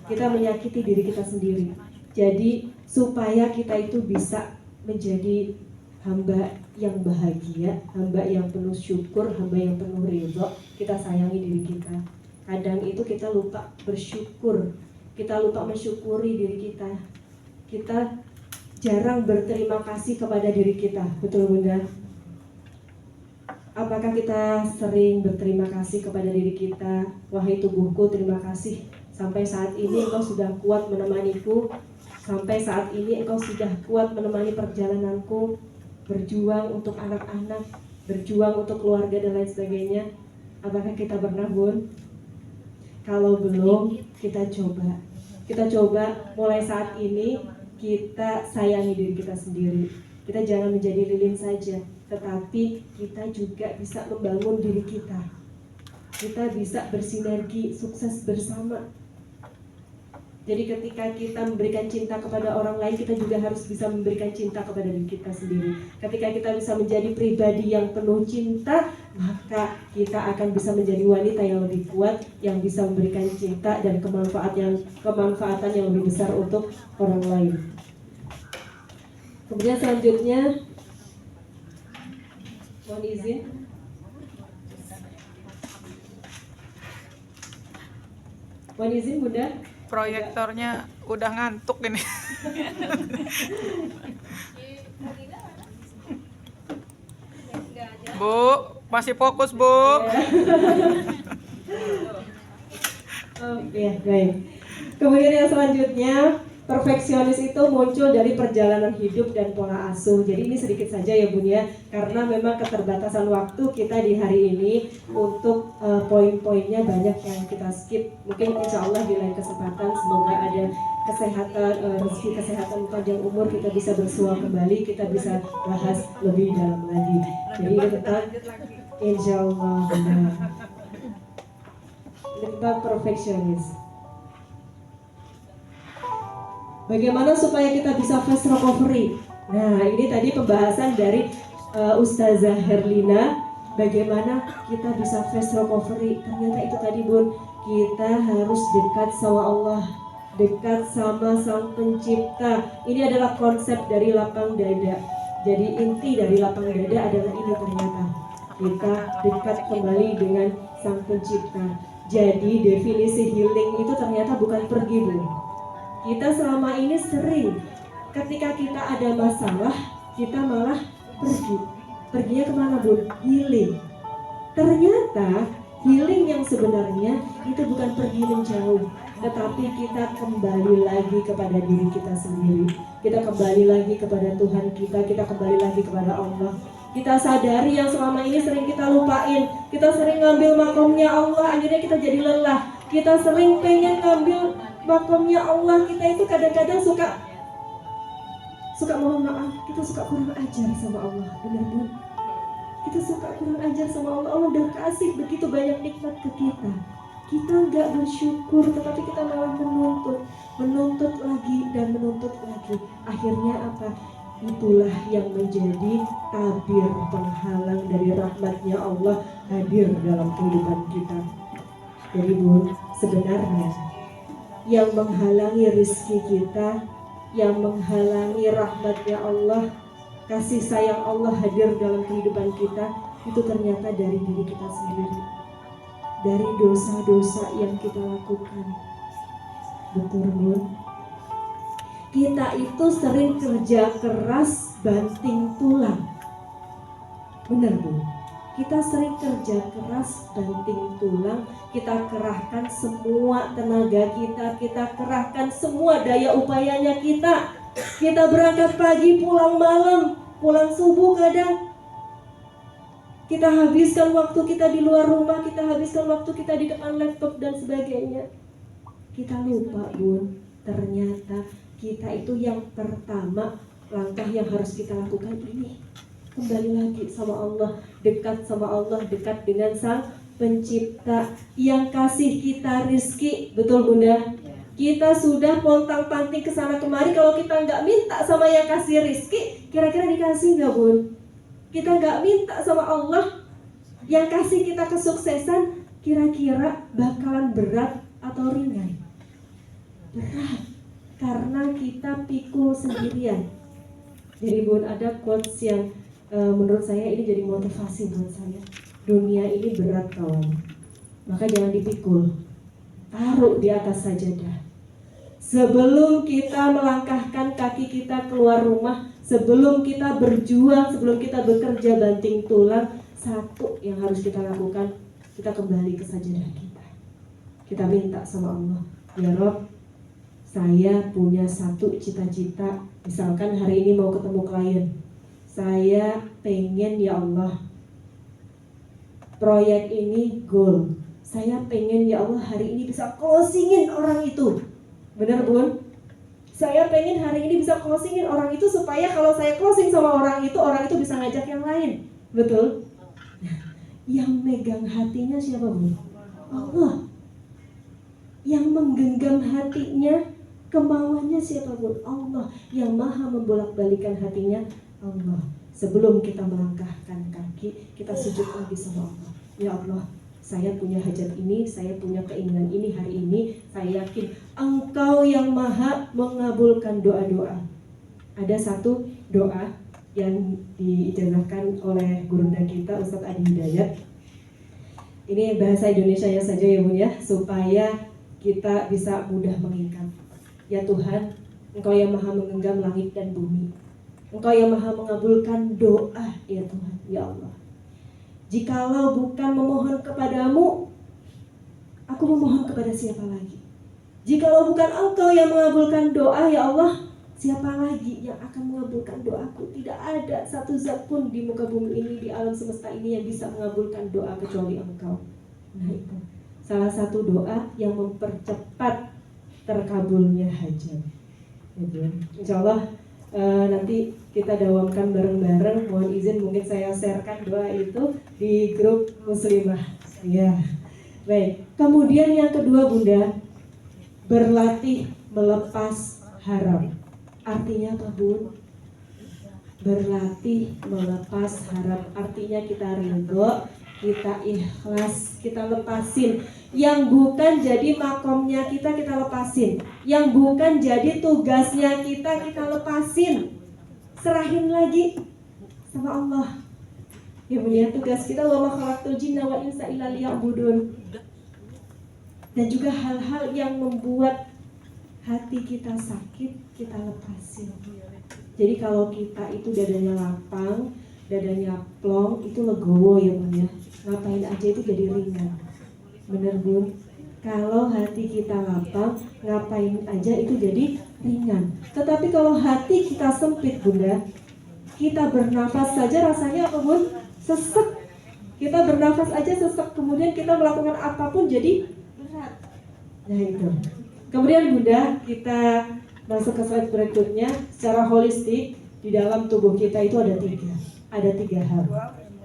kita menyakiti diri kita sendiri. Jadi supaya kita itu bisa menjadi hamba yang bahagia, hamba yang penuh syukur, hamba yang penuh ridho, kita sayangi diri kita. Kadang itu kita lupa bersyukur, kita lupa mensyukuri diri kita. Kita jarang berterima kasih kepada diri kita, betul Bunda? Apakah kita sering berterima kasih kepada diri kita? Wahai tubuhku, terima kasih. Sampai saat ini engkau sudah kuat menemaniku. Sampai saat ini engkau sudah kuat menemani perjalananku. Berjuang untuk anak-anak, berjuang untuk keluarga dan lain sebagainya. Apakah kita pernah, Bun? Kalau belum, kita coba. Kita coba mulai saat ini, kita sayangi diri kita sendiri. Kita jangan menjadi lilin saja, tetapi kita juga bisa membangun diri kita. Kita bisa bersinergi, sukses bersama. Jadi ketika kita memberikan cinta kepada orang lain, kita juga harus bisa memberikan cinta kepada diri kita sendiri. Ketika kita bisa menjadi pribadi yang penuh cinta, maka kita akan bisa menjadi wanita yang lebih kuat, yang bisa memberikan cinta dan kemanfaatan yang lebih besar untuk orang lain. Kemudian selanjutnya, mohon izin. Mohon izin, Bunda. Proyektornya udah ngantuk ini. Bu, masih fokus, Bu. Ya, baik. Kemudian yang selanjutnya, perfeksionis itu muncul dari perjalanan hidup dan pola asuh. Jadi ini sedikit saja ya Bun ya, karena memang keterbatasan waktu kita di hari ini untuk poin-poinnya banyak yang kita skip. Mungkin insya Allah di lain kesempatan semoga ada kesehatan, rezeki kesehatan panjang umur, kita bisa bersua kembali, kita bisa bahas lebih dalam lagi. Jadi ini tentang insya Allah benar. Ini tentang perfeksionis. Bagaimana supaya kita bisa fast recovery? Nah, ini tadi pembahasan dari Ustazah Herlina. Bagaimana kita bisa fast recovery? Ternyata itu tadi Bun, kita harus dekat sama Allah, dekat sama Sang Pencipta. Ini adalah konsep dari lapang dada. Jadi inti dari lapang dada adalah ini ternyata. Kita dekat kembali dengan Sang Pencipta. Jadi definisi healing itu ternyata bukan pergi Bun. Kita selama ini sering ketika kita ada masalah, kita malah pergi. Perginya kemana Bun? Healing. Ternyata healing yang sebenarnya itu bukan pergi menjauh, tetapi kita kembali lagi kepada diri kita sendiri. Kita kembali lagi kepada Tuhan kita kembali lagi kepada Allah. Kita sadari yang selama ini sering kita lupain. Kita sering ngambil makomnya Allah, akhirnya kita jadi lelah. Kita sering pengen ngambil makomnya Allah. Kita itu kadang-kadang suka mohon maaf, kita suka kurang ajar sama Allah. Benar Bu? Kita suka kurang ajar sama Allah. Allah udah kasih begitu banyak nikmat ke kita. Kita nggak bersyukur, tetapi kita malah menuntut lagi dan menuntut lagi. Akhirnya apa? Itulah yang menjadi tabir penghalang dari rahmatnya Allah hadir dalam kehidupan kita. Jadi Bu, sebenarnya yang menghalangi rezeki kita, yang menghalangi rahmatnya Allah, kasih sayang Allah hadir dalam kehidupan kita, itu ternyata dari diri kita sendiri, dari dosa-dosa yang kita lakukan. Betul Bu? Kita itu sering kerja keras banting tulang. Benar Bu? Kita sering kerja keras banting tulang. Kita kerahkan semua tenaga kita kerahkan semua daya upayanya kita. Kita berangkat pagi, pulang malam, pulang subuh kadang. Kita habiskan waktu kita di luar rumah, kita habiskan waktu kita di depan laptop dan sebagainya. Kita lupa Bu, ternyata kita itu yang pertama, langkah yang harus kita lakukan ini, kembali lagi sama Allah, dekat sama Allah, dekat dengan Sang Pencipta yang kasih kita rizki. Betul Bunda? Kita sudah pontang-panting ke sana kemari, kalau kita nggak minta sama yang kasih rizki, kira-kira dikasih nggak Bun? Kita nggak minta sama Allah yang kasih kita kesuksesan, kira-kira bakalan berat atau ringan? Berat. Karena kita pikul sendirian. Jadi Bun, ada quotes yang menurut saya ini jadi motivasi buat saya. Dunia ini berat kawan, maka jangan dipikul, taruh di atas sajadah. Sebelum kita melangkahkan kaki kita keluar rumah, sebelum kita berjuang, sebelum kita bekerja banting tulang, satu yang harus kita lakukan, kita kembali ke sajadah kita. Kita minta sama Allah, ya Rob, saya punya satu cita-cita. Misalkan hari ini mau ketemu klien, saya pengen ya Allah proyek ini goal, saya pengen ya Allah hari ini bisa closingin orang itu. Benar Bun? Saya pengen hari ini bisa closingin orang itu, supaya kalau saya closing sama orang itu bisa ngajak yang lain. Betul? Yang megang hatinya siapa Bun? Allah. Yang menggenggam hatinya, kemauannya siapa Bun? Allah. Yang maha membolak-balikan hatinya, Allah. Sebelum kita melangkahkan kaki, kita sujud lagi sama Allah. Ya Allah, saya punya hajat ini, saya punya keinginan ini hari ini. Saya yakin Engkau yang maha mengabulkan doa-doa. Ada satu doa yang diijazahkan oleh gurunda kita, Ustadz Adi Hidayat. Ini bahasa Indonesianya saja ya Bun ya, supaya kita bisa mudah mengingat. Ya Tuhan, Engkau yang maha menggenggam langit dan bumi, Engkau yang maha mengabulkan doa ya Tuhan, ya Allah. Jikalau bukan memohon kepadamu, aku memohon kepada siapa lagi? Jikalau bukan Engkau yang mengabulkan doa ya Allah, siapa lagi yang akan mengabulkan doaku? Tidak ada satu zat pun di muka bumi ini, di alam semesta ini yang bisa mengabulkan doa kecuali Engkau. Nah itu salah satu doa yang mempercepat terkabulnya hajat. Insya Allah nanti kita dawamkan bareng-bareng. Mohon izin mungkin saya sharekan doa itu di grup muslimah. Ya, baik. Kemudian yang kedua Bunda, berlatih melepas harap. Artinya apa Bun? Berlatih melepas harap. Artinya kita ridho, kita ikhlas, kita lepasin. Yang bukan jadi makomnya kita lepasin. Yang bukan jadi tugasnya kita lepasin. Serahin lagi sama Allah. Ya mulia, tugas kita wa ma khalaqtul jinna wal insa illa liya'budun. Dan juga hal-hal yang membuat hati kita sakit, kita lepasin. Jadi kalau kita itu dadanya lapang, dadanya plong, itu legowo ya Bun ya. Ngapain aja itu jadi ringan. Bener Bun? Kalau hati kita lapang, ngapain aja itu jadi ringan. Tetapi kalau hati kita sempit Bunda, Kita bernafas saja rasanya apa Bun? Sesek. Kita bernafas aja sesek, kemudian kita melakukan apapun jadi berat. Nah itu. Kemudian Bunda, kita masuk ke slide berikutnya. Secara holistik, di dalam tubuh kita itu ada tiga hal.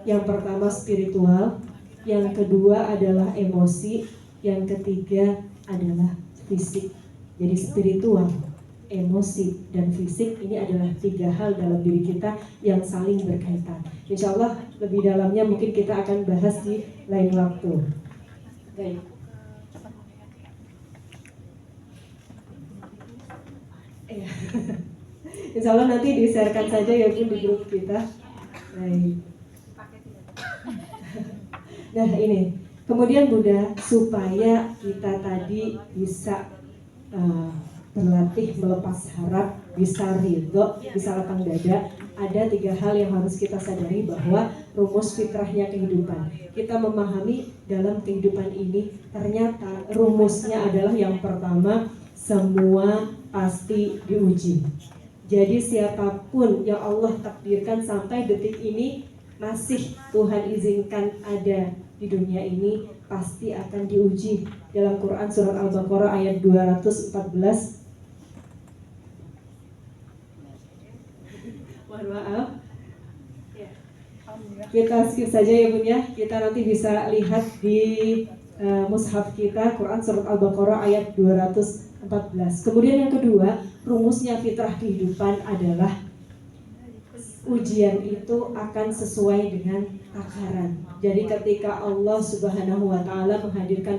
Yang pertama spiritual, yang kedua adalah emosi, yang ketiga adalah fisik. Jadi spiritual, emosi, dan fisik ini adalah tiga hal dalam diri kita yang saling berkaitan. Insya Allah lebih dalamnya mungkin kita akan bahas di lain waktu. Baik. Insya Allah nanti di-sharekan saja ya Bun di grup kita. Baik. Nah ini, kemudian Bunda, supaya kita tadi bisa berlatih melepas harap, bisa ridho, bisa lapang dada, ada tiga hal yang harus kita sadari bahwa rumus fitrahnya kehidupan. Kita memahami dalam kehidupan ini ternyata rumusnya adalah yang pertama, semua pasti diuji. Jadi siapapun yang Allah takdirkan sampai detik ini masih Tuhan izinkan ada di dunia ini pasti akan diuji. Dalam Quran surat Al-Baqarah ayat 214. Mohon maaf. Kita skip saja ya Bun ya. Kita nanti bisa lihat di mushaf kita Quran surat Al-Baqarah ayat 214. Kemudian yang kedua, rumusnya fitrah kehidupan adalah ujian itu akan sesuai dengan takaran. Jadi ketika Allah Subhanahu wa taala menghadirkan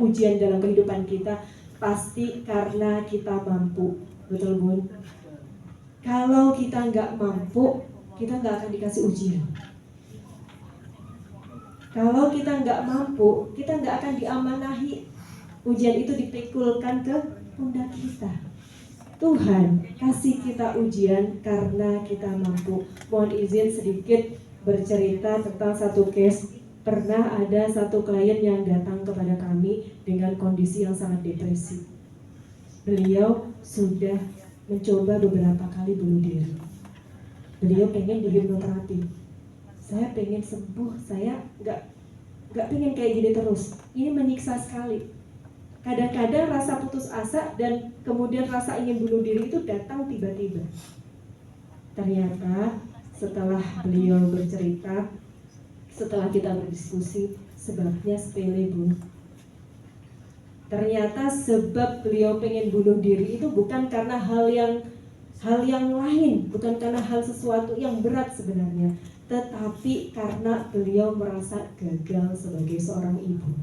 ujian dalam kehidupan kita, pasti karena kita mampu. Betul Bun? Kalau kita nggak mampu, kita nggak akan dikasih ujian. Kalau kita nggak mampu, kita nggak akan diamanahi. Ujian itu dipikulkan ke pundak kita. Tuhan kasih kita ujian karena kita mampu. Mohon izin sedikit bercerita tentang satu case. Pernah ada satu klien yang datang kepada kami dengan kondisi yang sangat depresi. Beliau sudah mencoba beberapa kali bunuh diri. Beliau pengen dihipnoterapi. Saya pengen sembuh, saya nggak pengen kayak gini terus. Ini menyiksa sekali. Kadang-kadang rasa putus asa dan kemudian rasa ingin bunuh diri itu datang tiba-tiba. Ternyata setelah beliau bercerita, setelah kita berdiskusi, sebabnya sepele Bun. Ternyata sebab beliau pengen bunuh diri itu bukan karena hal yang lain, bukan karena hal sesuatu yang berat sebenarnya, tetapi karena beliau merasa gagal sebagai seorang ibu.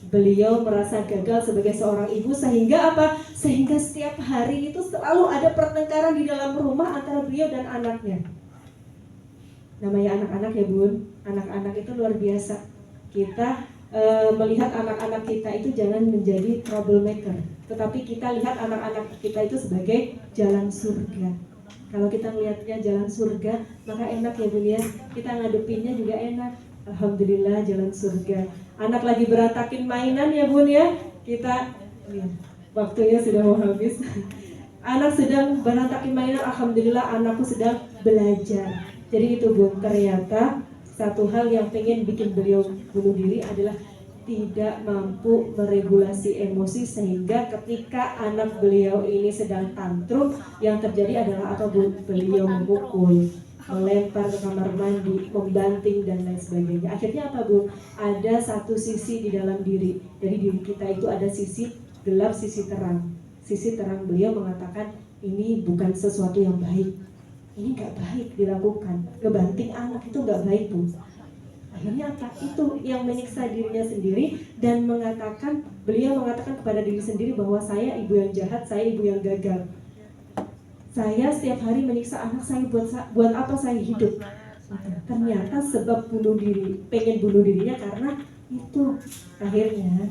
Beliau merasa gagal sebagai seorang ibu sehingga apa? Sehingga setiap hari itu selalu ada pertengkaran di dalam rumah antara beliau dan anaknya. Namanya anak-anak ya Bun, anak-anak itu luar biasa. Kita melihat anak-anak kita itu jangan menjadi troublemaker, tetapi kita lihat anak-anak kita itu sebagai jalan surga. Kalau kita melihatnya jalan surga, maka enak ya Bun ya. Kita ngadepinnya juga enak. Alhamdulillah jalan surga. Anak lagi berantakin mainan ya Bun ya. Kita waktunya sudah mau habis. Anak sedang berantakin mainan, alhamdulillah anakku sedang belajar. Jadi itu Bun, ternyata satu hal yang pengen bikin beliau bunuh diri adalah tidak mampu meregulasi emosi, sehingga ketika anak beliau ini sedang tantrum, yang terjadi adalah apa Bun? Beliau memukul, melempar ke kamar mandi, membanting dan lain sebagainya. Akhirnya apa Bun? Ada satu sisi di dalam diri. Jadi diri kita itu ada sisi gelap, sisi terang. Sisi terang beliau mengatakan ini bukan sesuatu yang baik. Ini gak baik dilakukan. Ngebanting anak itu gak baik Bun. Akhirnya apa? Itu yang menyiksa dirinya sendiri dan beliau mengatakan kepada diri sendiri bahwa saya ibu yang jahat, saya ibu yang gagal. Saya setiap hari menyiksa anak saya, buat apa saya hidup? Ternyata sebab pengen bunuh dirinya karena itu. Akhirnya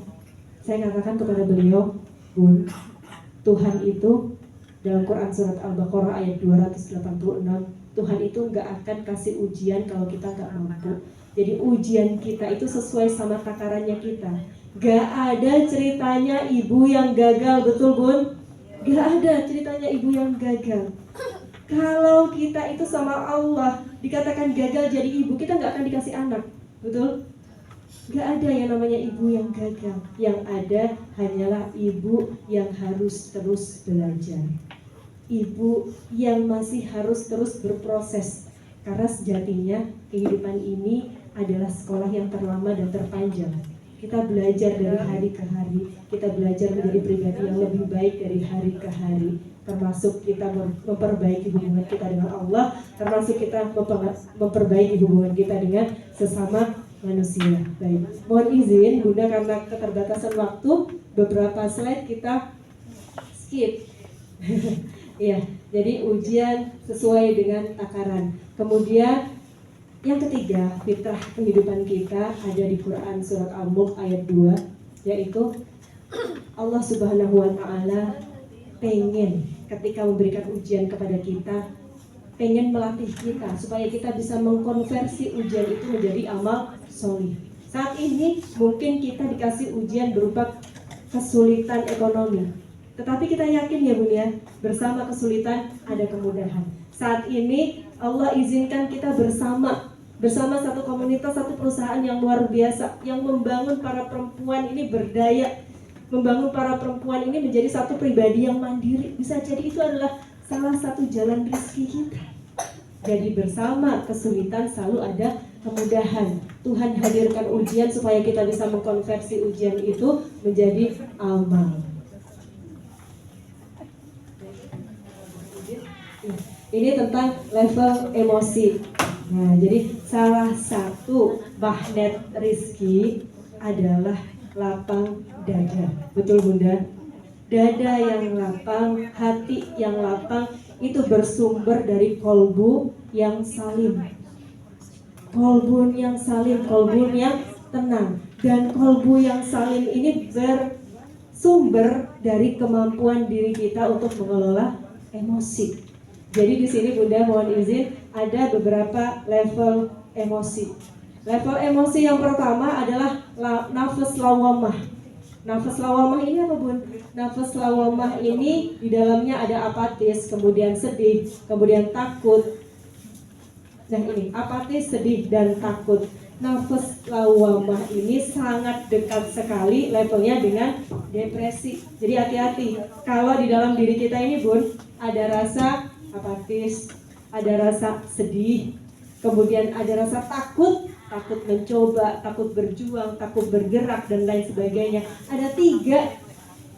saya katakan kepada beliau, Bun, Tuhan itu dalam Quran surat Al-Baqarah ayat 286, Tuhan itu nggak akan kasih ujian kalau kita nggak mampu. Jadi ujian kita itu sesuai sama takarannya kita. Gak ada ceritanya ibu yang gagal, betul Bun? Gak ada ceritanya ibu yang gagal. Kalau kita itu sama Allah dikatakan gagal jadi ibu, kita nggak akan dikasih anak, betul? Nggak ada yang namanya ibu yang gagal. Yang ada hanyalah ibu yang harus terus belajar, ibu yang masih harus terus berproses. Karena sejatinya kehidupan ini adalah sekolah yang terlama dan terpanjang. Kita belajar dari hari ke hari, kita belajar menjadi pribadi yang lebih baik dari hari ke hari. Termasuk kita memperbaiki hubungan kita dengan Allah, termasuk kita memperbaiki hubungan kita dengan sesama manusia. Baik, mohon izin Bunda karena keterbatasan waktu, beberapa slide kita skip. Iya, jadi ujian sesuai dengan takaran. Kemudian yang ketiga, fitrah kehidupan kita ada di Quran surat Al-Mulk ayat 2, yaitu Allah Subhanahu wa taala pengen ketika memberikan ujian kepada kita, pengen melatih kita supaya kita bisa mengkonversi ujian itu menjadi amal solih. Saat ini mungkin kita dikasih ujian berupa kesulitan ekonomi, tetapi kita yakin ya Bun ya, bersama kesulitan ada kemudahan. Saat ini Allah izinkan kita bersama satu komunitas, satu perusahaan yang luar biasa, yang membangun para perempuan ini berdaya, membangun para perempuan ini menjadi satu pribadi yang mandiri. Bisa jadi itu adalah salah satu jalan rezeki kita. Jadi bersama kesulitan selalu ada kemudahan. Tuhan hadirkan ujian supaya kita bisa mengkonversi ujian itu menjadi amal. Ini tentang level emosi. Nah, jadi salah satu magnet rizki adalah lapang dada. Betul Bunda? Dada yang lapang, hati yang lapang itu bersumber dari kolbu yang salim. Kolbu yang salim, kolbu yang tenang. Dan kolbu yang salim ini bersumber dari kemampuan diri kita untuk mengelola emosi. Jadi di sini Bunda mohon izin ada beberapa level emosi. Level emosi yang pertama adalah nafas lawamah. Nafas lawamah ini apa Bun? Nafas lawamah ini di dalamnya ada apatis, kemudian sedih, kemudian takut. Nah ini apatis, sedih, dan takut. Nafas lawamah ini sangat dekat sekali levelnya dengan depresi. Jadi hati-hati kalau di dalam diri kita ini Bun ada rasa apatis, ada rasa sedih, kemudian ada rasa takut mencoba, takut berjuang, takut bergerak, dan lain sebagainya. Ada 3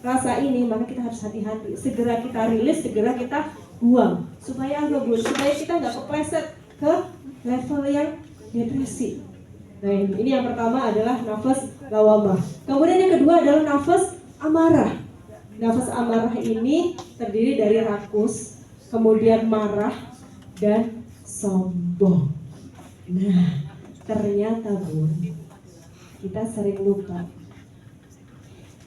rasa ini, maka kita harus hati-hati. Segera kita rilis, segera kita buang. Supaya apa Bun? Supaya kita nggak kepleset ke level yang depresi. Nah ini yang pertama adalah nafas lawamah. Kemudian yang kedua adalah nafas amarah. Nafas amarah ini terdiri dari rakus, kemudian marah, dan sombong. Nah, ternyata Bun, kita sering lupa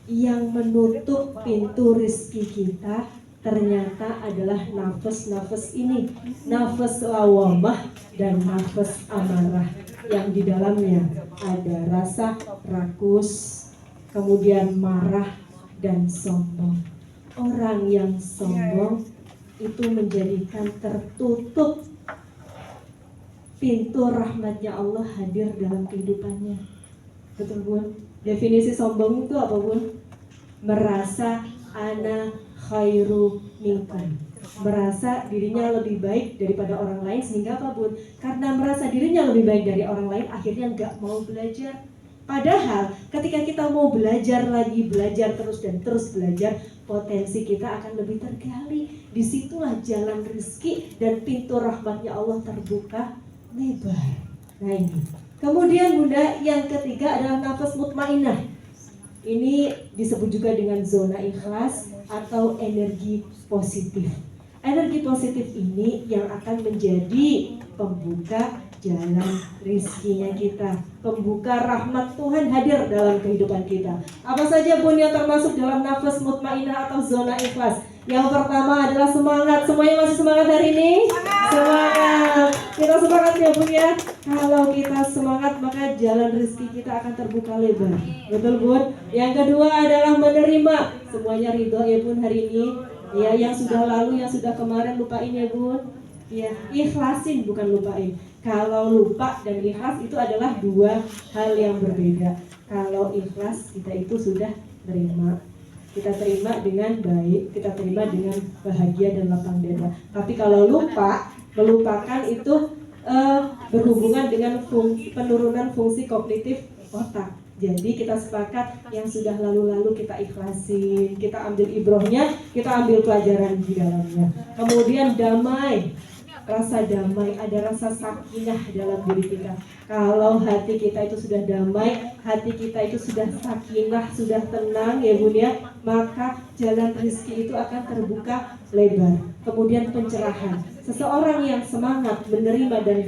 yang menutup pintu rezeki kita ternyata adalah nafas-nafas ini, nafas lawamah dan nafas amarah, yang di dalamnya ada rasa rakus, kemudian marah, dan sombong. Orang yang sombong itu menjadikan tertutup pintu rahmatnya Allah hadir dalam kehidupannya. Betul Bun? Definisi sombong itu apa Bun? Merasa ana khairu minkum, merasa dirinya lebih baik daripada orang lain. Sehingga apa Bun? Karena merasa dirinya lebih baik dari orang lain, akhirnya nggak mau belajar. Padahal ketika kita mau belajar lagi, belajar terus dan terus belajar, potensi kita akan lebih tergali. Disitulah jalan rezeki dan pintu rahmatnya Allah terbuka lebar. Nah ini. Kemudian Bunda, yang ketiga adalah nafas mutmainah. Ini disebut juga dengan zona ikhlas atau energi positif. Energi positif ini yang akan menjadi pembuka jalan rizkinya kita, pembuka rahmat Tuhan hadir dalam kehidupan kita. Apa saja Bun yang termasuk dalam nafas mutmainah atau zona ikhlas? Yang pertama adalah semangat. Semuanya masih semangat hari ini? Semangat. Kita semangat ya Bun ya. Kalau kita semangat maka jalan rezeki kita akan terbuka lebar. Betul Bun? Yang kedua adalah menerima. Semuanya ridho ya Bun hari ini. Ya, yang sudah lalu, yang sudah kemarin lupain ya Bun. Ya, ikhlasin bukan lupain. Kalau lupa dan ikhlas itu adalah dua hal yang berbeda. Kalau ikhlas kita itu sudah terima. Kita terima dengan baik, kita terima dengan bahagia dan lapang dada. Tapi kalau lupa, melupakan itu berhubungan dengan penurunan fungsi kognitif otak. Jadi kita sepakat yang sudah lalu-lalu kita ikhlasin, kita ambil ibrohnya, kita ambil pelajaran di dalamnya. Kemudian damai, rasa damai, ada rasa sakinah dalam diri kita. Kalau hati kita itu sudah damai, hati kita itu sudah sakinah, sudah tenang ya Bun ya, maka jalan rezeki itu akan terbuka lebar. Kemudian pencerahan. Seseorang yang semangat menerima dan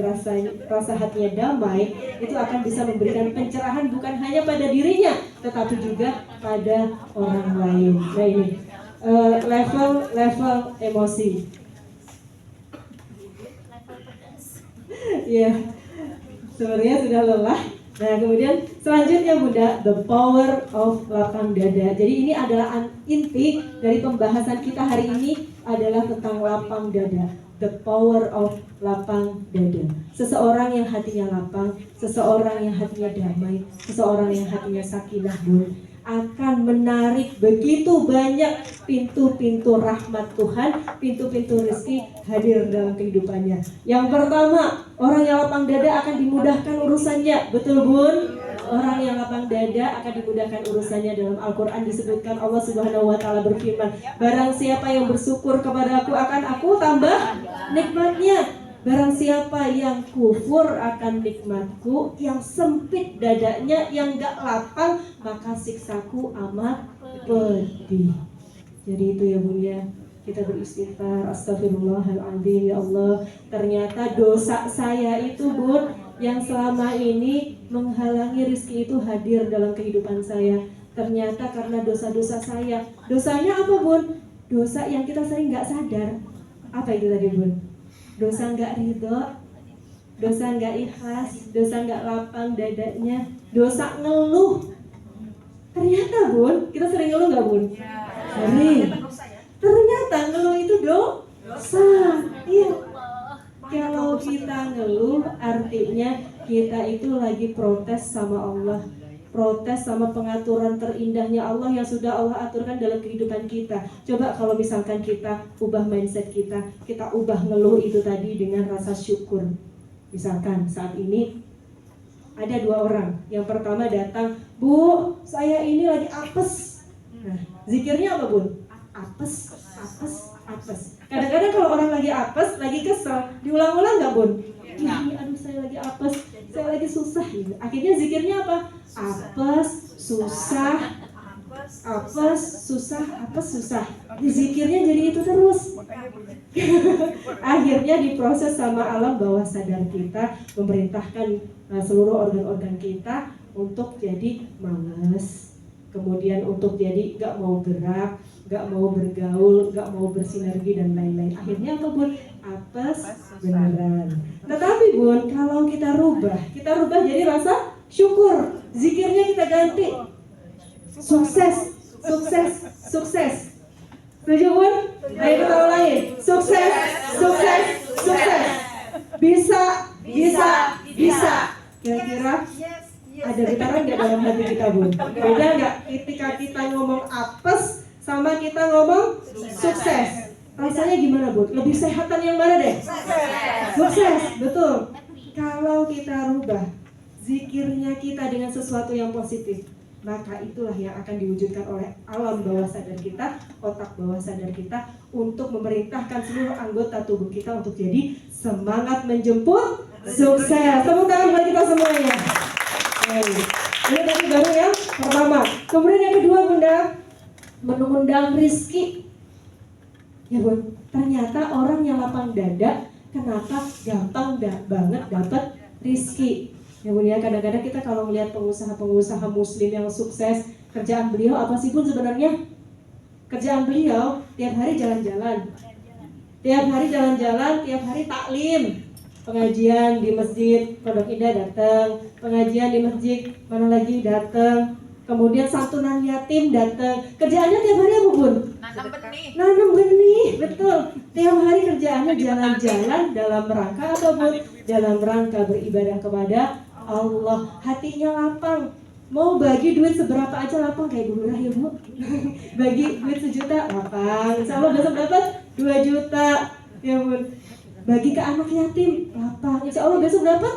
rasa hatinya damai itu akan bisa memberikan pencerahan bukan hanya pada dirinya, tetapi juga pada orang lain. Nah ini level emosi. Ya, sebenarnya sudah lelah. Nah kemudian selanjutnya Bunda, the power of lapang dada. Jadi ini adalah inti dari pembahasan kita hari ini adalah tentang lapang dada. The power of lapang dada. Seseorang yang hatinya lapang, seseorang yang hatinya damai, seseorang yang hatinya sakinah Bun, akan menarik begitu banyak pintu-pintu rahmat Tuhan, pintu-pintu rezeki hadir dalam kehidupannya. Yang pertama, orang yang lapang dada akan dimudahkan urusannya. Betul Bun? Orang yang lapang dada akan dimudahkan urusannya. Dalam Al-Quran disebutkan Allah Subhanahu wa Ta'ala berfirman, barang siapa yang bersyukur kepada aku akan aku tambah nikmatnya. Barang siapa yang kufur akan nikmatku, yang sempit dadanya, yang gak lapang, maka siksaku amat pedih. Jadi itu ya Bun ya, kita beristighfar, astagfirullahaladzim, ya Allah, ternyata dosa saya itu Bun yang selama ini menghalangi rezeki itu hadir dalam kehidupan saya. Ternyata karena dosa-dosa saya. Dosanya apa Bun? Dosa yang kita sering gak sadar. Apa itu tadi Bun? Dosa nggak ridho, dosa nggak ikhlas, dosa nggak lapang dadanya, dosa ngeluh. Ternyata Bun, kita sering ngeluh nggak Bun? Sering. Ternyata ngeluh itu dosa. Iya. Kalau kita ngeluh, artinya kita itu lagi protes sama Allah. Protes sama pengaturan terindahnya Allah yang sudah Allah aturkan dalam kehidupan kita. Coba kalau misalkan kita ubah mindset kita ubah ngeluh itu tadi dengan rasa syukur. Misalkan saat ini ada dua orang. Yang pertama datang, Bu, saya ini lagi apes. Nah, zikirnya apa Bun? Apes, apes, apes. Kadang-kadang kalau orang lagi apes, lagi kesel, diulang-ulang nggak Bun? Ini aduh saya lagi apes, saya lagi susah gitu. Akhirnya zikirnya apa? Apes, susah, apes, susah, apes, susah. Zikirnya jadi itu terus. Akhirnya diproses sama alam bawah sadar kita, memerintahkan seluruh organ-organ kita untuk jadi malas, kemudian untuk jadi gak mau gerak, gak mau bergaul, gak mau bersinergi dan lain-lain. Akhirnya apa Bun? Apes beneran. Tetapi Bun, kalau kita rubah jadi rasa syukur. Zikirnya kita ganti sukses, sukses, sukses. Setuju Bun? Ayo kita ulangi. Sukses, sukses, sukses. Bisa, bisa, bisa. Kira-kira ada getaran nggak dalam hati kita Bun? Beda nggak ketika kita ngomong apes sama kita ngomong sukses? Rasanya gimana Bun? Lebih sehatan yang mana deh? Sukses, betul. Kalau kita rubah zikirnya kita dengan sesuatu yang positif, maka itulah yang akan diwujudkan oleh alam bawah sadar kita, otak bawah sadar kita, untuk memerintahkan seluruh anggota tubuh kita untuk jadi semangat menjemput sukses. Tepuk tangan buat kita semuanya. Ini tadi baru yang pertama. Kemudian yang kedua Bunda, mengundang rizki. Ya Bun, ternyata orang yang lapang dada, kenapa gampang banget dapat rizki. Ya Bun ya, kadang-kadang kita kalau melihat pengusaha-pengusaha muslim yang sukses, kerjaan beliau apa sih Bun sebenarnya? Kerjaan beliau tiap hari jalan-jalan. Tiap hari jalan-jalan, tiap hari taklim. Pengajian di masjid Pondok Indah datang, pengajian di masjid mana lagi datang, kemudian santunan yatim datang. Kerjaannya tiap hari apa Bun? nanam benih, betul. Tiap hari kerjaannya jalan-jalan dalam rangka apa Bu? Dalam rangka beribadah kepada Allah. Hatinya lapang. Mau bagi duit seberapa aja lapang kayak Bu Lurah ya Bu. Bagi duit 1 juta lapang. Insya Allah besok dapat 2 juta ya Bu. Bagi ke anak yatim lapang. Insya Allah besok dapat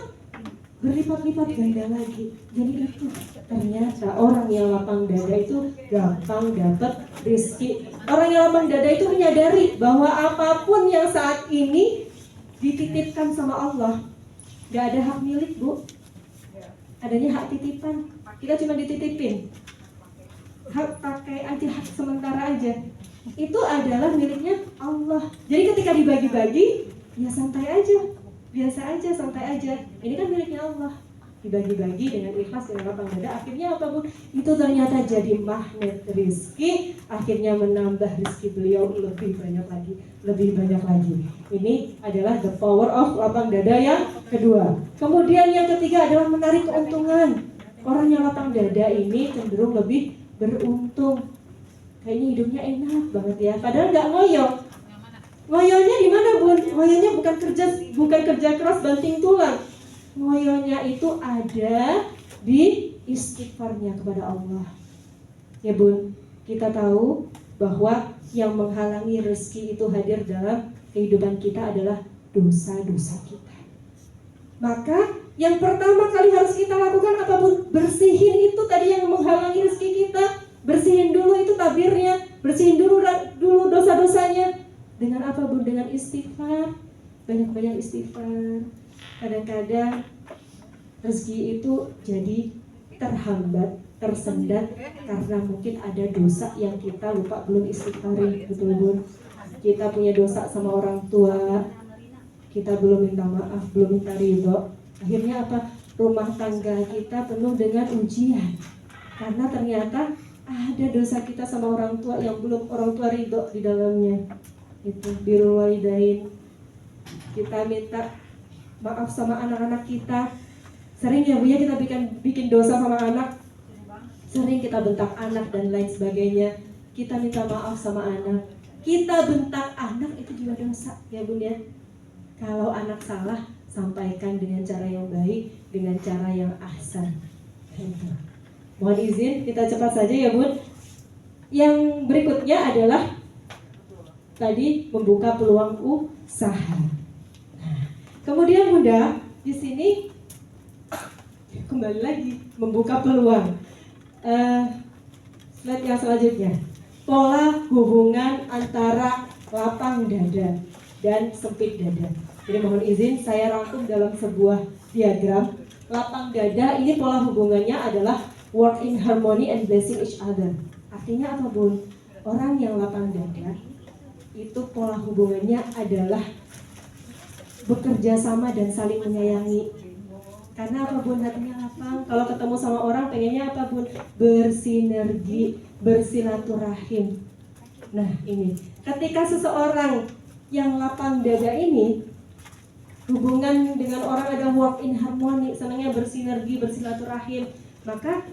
berlipat-lipat ganda lagi. Jadi itu ternyata orang yang lapang dada itu gampang dapat rezeki. Orang yang lapang dada itu menyadari bahwa apapun yang saat ini dititipkan sama Allah, gak ada hak milik Bu, adanya hak titipan. Kita cuma dititipin, hak pakai aja, hak sementara aja. Itu adalah miliknya Allah. Jadi ketika dibagi-bagi, ya santai aja, biasa aja, santai aja. Ini kan miliknya Allah, dibagi-bagi dengan ikhlas, dengan lapang dada. Akhirnya apa Bu? Itu ternyata jadi magnet rezeki. Akhirnya menambah rezeki beliau lebih banyak lagi, lebih banyak lagi. Ini adalah the power of lapang dada yang kedua. Kemudian yang ketiga adalah menarik keuntungan. Orang yang lapang dada ini cenderung lebih beruntung. Kayaknya hidupnya enak banget ya. Padahal nggak ngoyo. Ngoyonya di mana Bun? Ngoyonya bukan kerja keras banting tulang. Ngoyonya itu ada di istighfarnya kepada Allah. Ya Bun, kita tahu bahwa yang menghalangi rezeki itu hadir dalam kehidupan kita adalah dosa-dosa kita. Maka yang pertama kali harus kita lakukan apa Bun? Bersihin itu tadi yang menghalangi rezeki kita. Bersihin dulu itu tabirnya, bersihin dulu dosa-dosanya. Dengan apa Bun? Dengan istighfar. Banyak-banyak istighfar. Kadang-kadang rezeki itu jadi terhambat, tersendat karena mungkin ada dosa yang kita lupa belum istighfarin, betul Bun. Kita punya dosa sama orang tua, kita belum minta maaf, belum minta ridho. Akhirnya apa? Rumah tangga kita penuh dengan ujian. Karena ternyata ada dosa kita sama orang tua yang belum orang tua ridho di dalamnya. Itu birrul walidain. Kita minta maaf sama anak-anak kita. Sering ya Bu ya kita bikin dosa sama anak. Sering kita bentak anak dan lain sebagainya. Kita minta maaf sama anak. Kita bentak anak itu juga dosa ya Bun ya. Kalau anak salah, sampaikan dengan cara yang baik, dengan cara yang ahsan. Mohon izin kita cepat saja ya Bun. Yang berikutnya adalah tadi membuka peluang usaha. Kemudian Bunda, di sini kembali lagi membuka peluang. Slide yang selanjutnya, pola hubungan antara lapang dada dan sempit dada. Jadi mohon izin saya rangkum dalam sebuah diagram. Lapang dada ini pola hubungannya adalah work in harmony and blessing each other. Artinya apa Bun? Orang yang lapang dada itu pola hubungannya adalah bekerja sama dan saling menyayangi. Karena apa Bun? Hatinya lapang. Kalau ketemu sama orang pengennya apa Bun? Bersinergi, bersilaturahim. Nah ini, ketika seseorang yang lapang dada ini hubungan dengan orang ada work in harmony, senangnya bersinergi, bersilaturahim, maka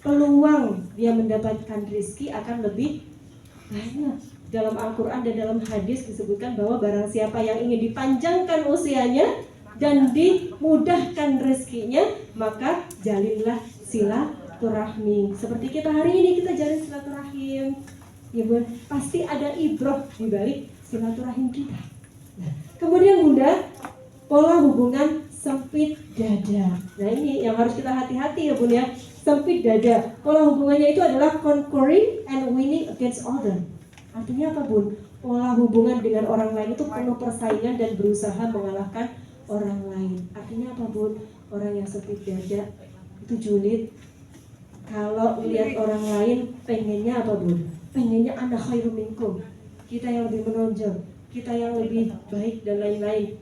peluang dia mendapatkan rezeki akan lebih banyak. Dalam Al-Quran dan dalam hadis disebutkan bahwa barang siapa yang ingin dipanjangkan usianya dan dimudahkan rezekinya, maka jalinlah silaturahmi. Seperti kita hari ini kita jalin silaturahim, ya Bun. Pasti ada ibroh di balik silaturahim kita. Nah, kemudian Bunda, pola hubungan sempit dada. Nah ini yang harus kita hati-hati ya Bun ya. Sempit dada, pola hubungannya itu adalah conquering and winning against other. Artinya apa Bun? Pola hubungan dengan orang lain itu penuh persaingan dan berusaha mengalahkan orang lain. Artinya apa Bun? Orang yang sempit dada itu julid. Kalau lihat orang lain pengennya apa Bun? Pengennya ana khairum minkum. Kita yang lebih menonjol, kita yang lebih baik dan lain-lain.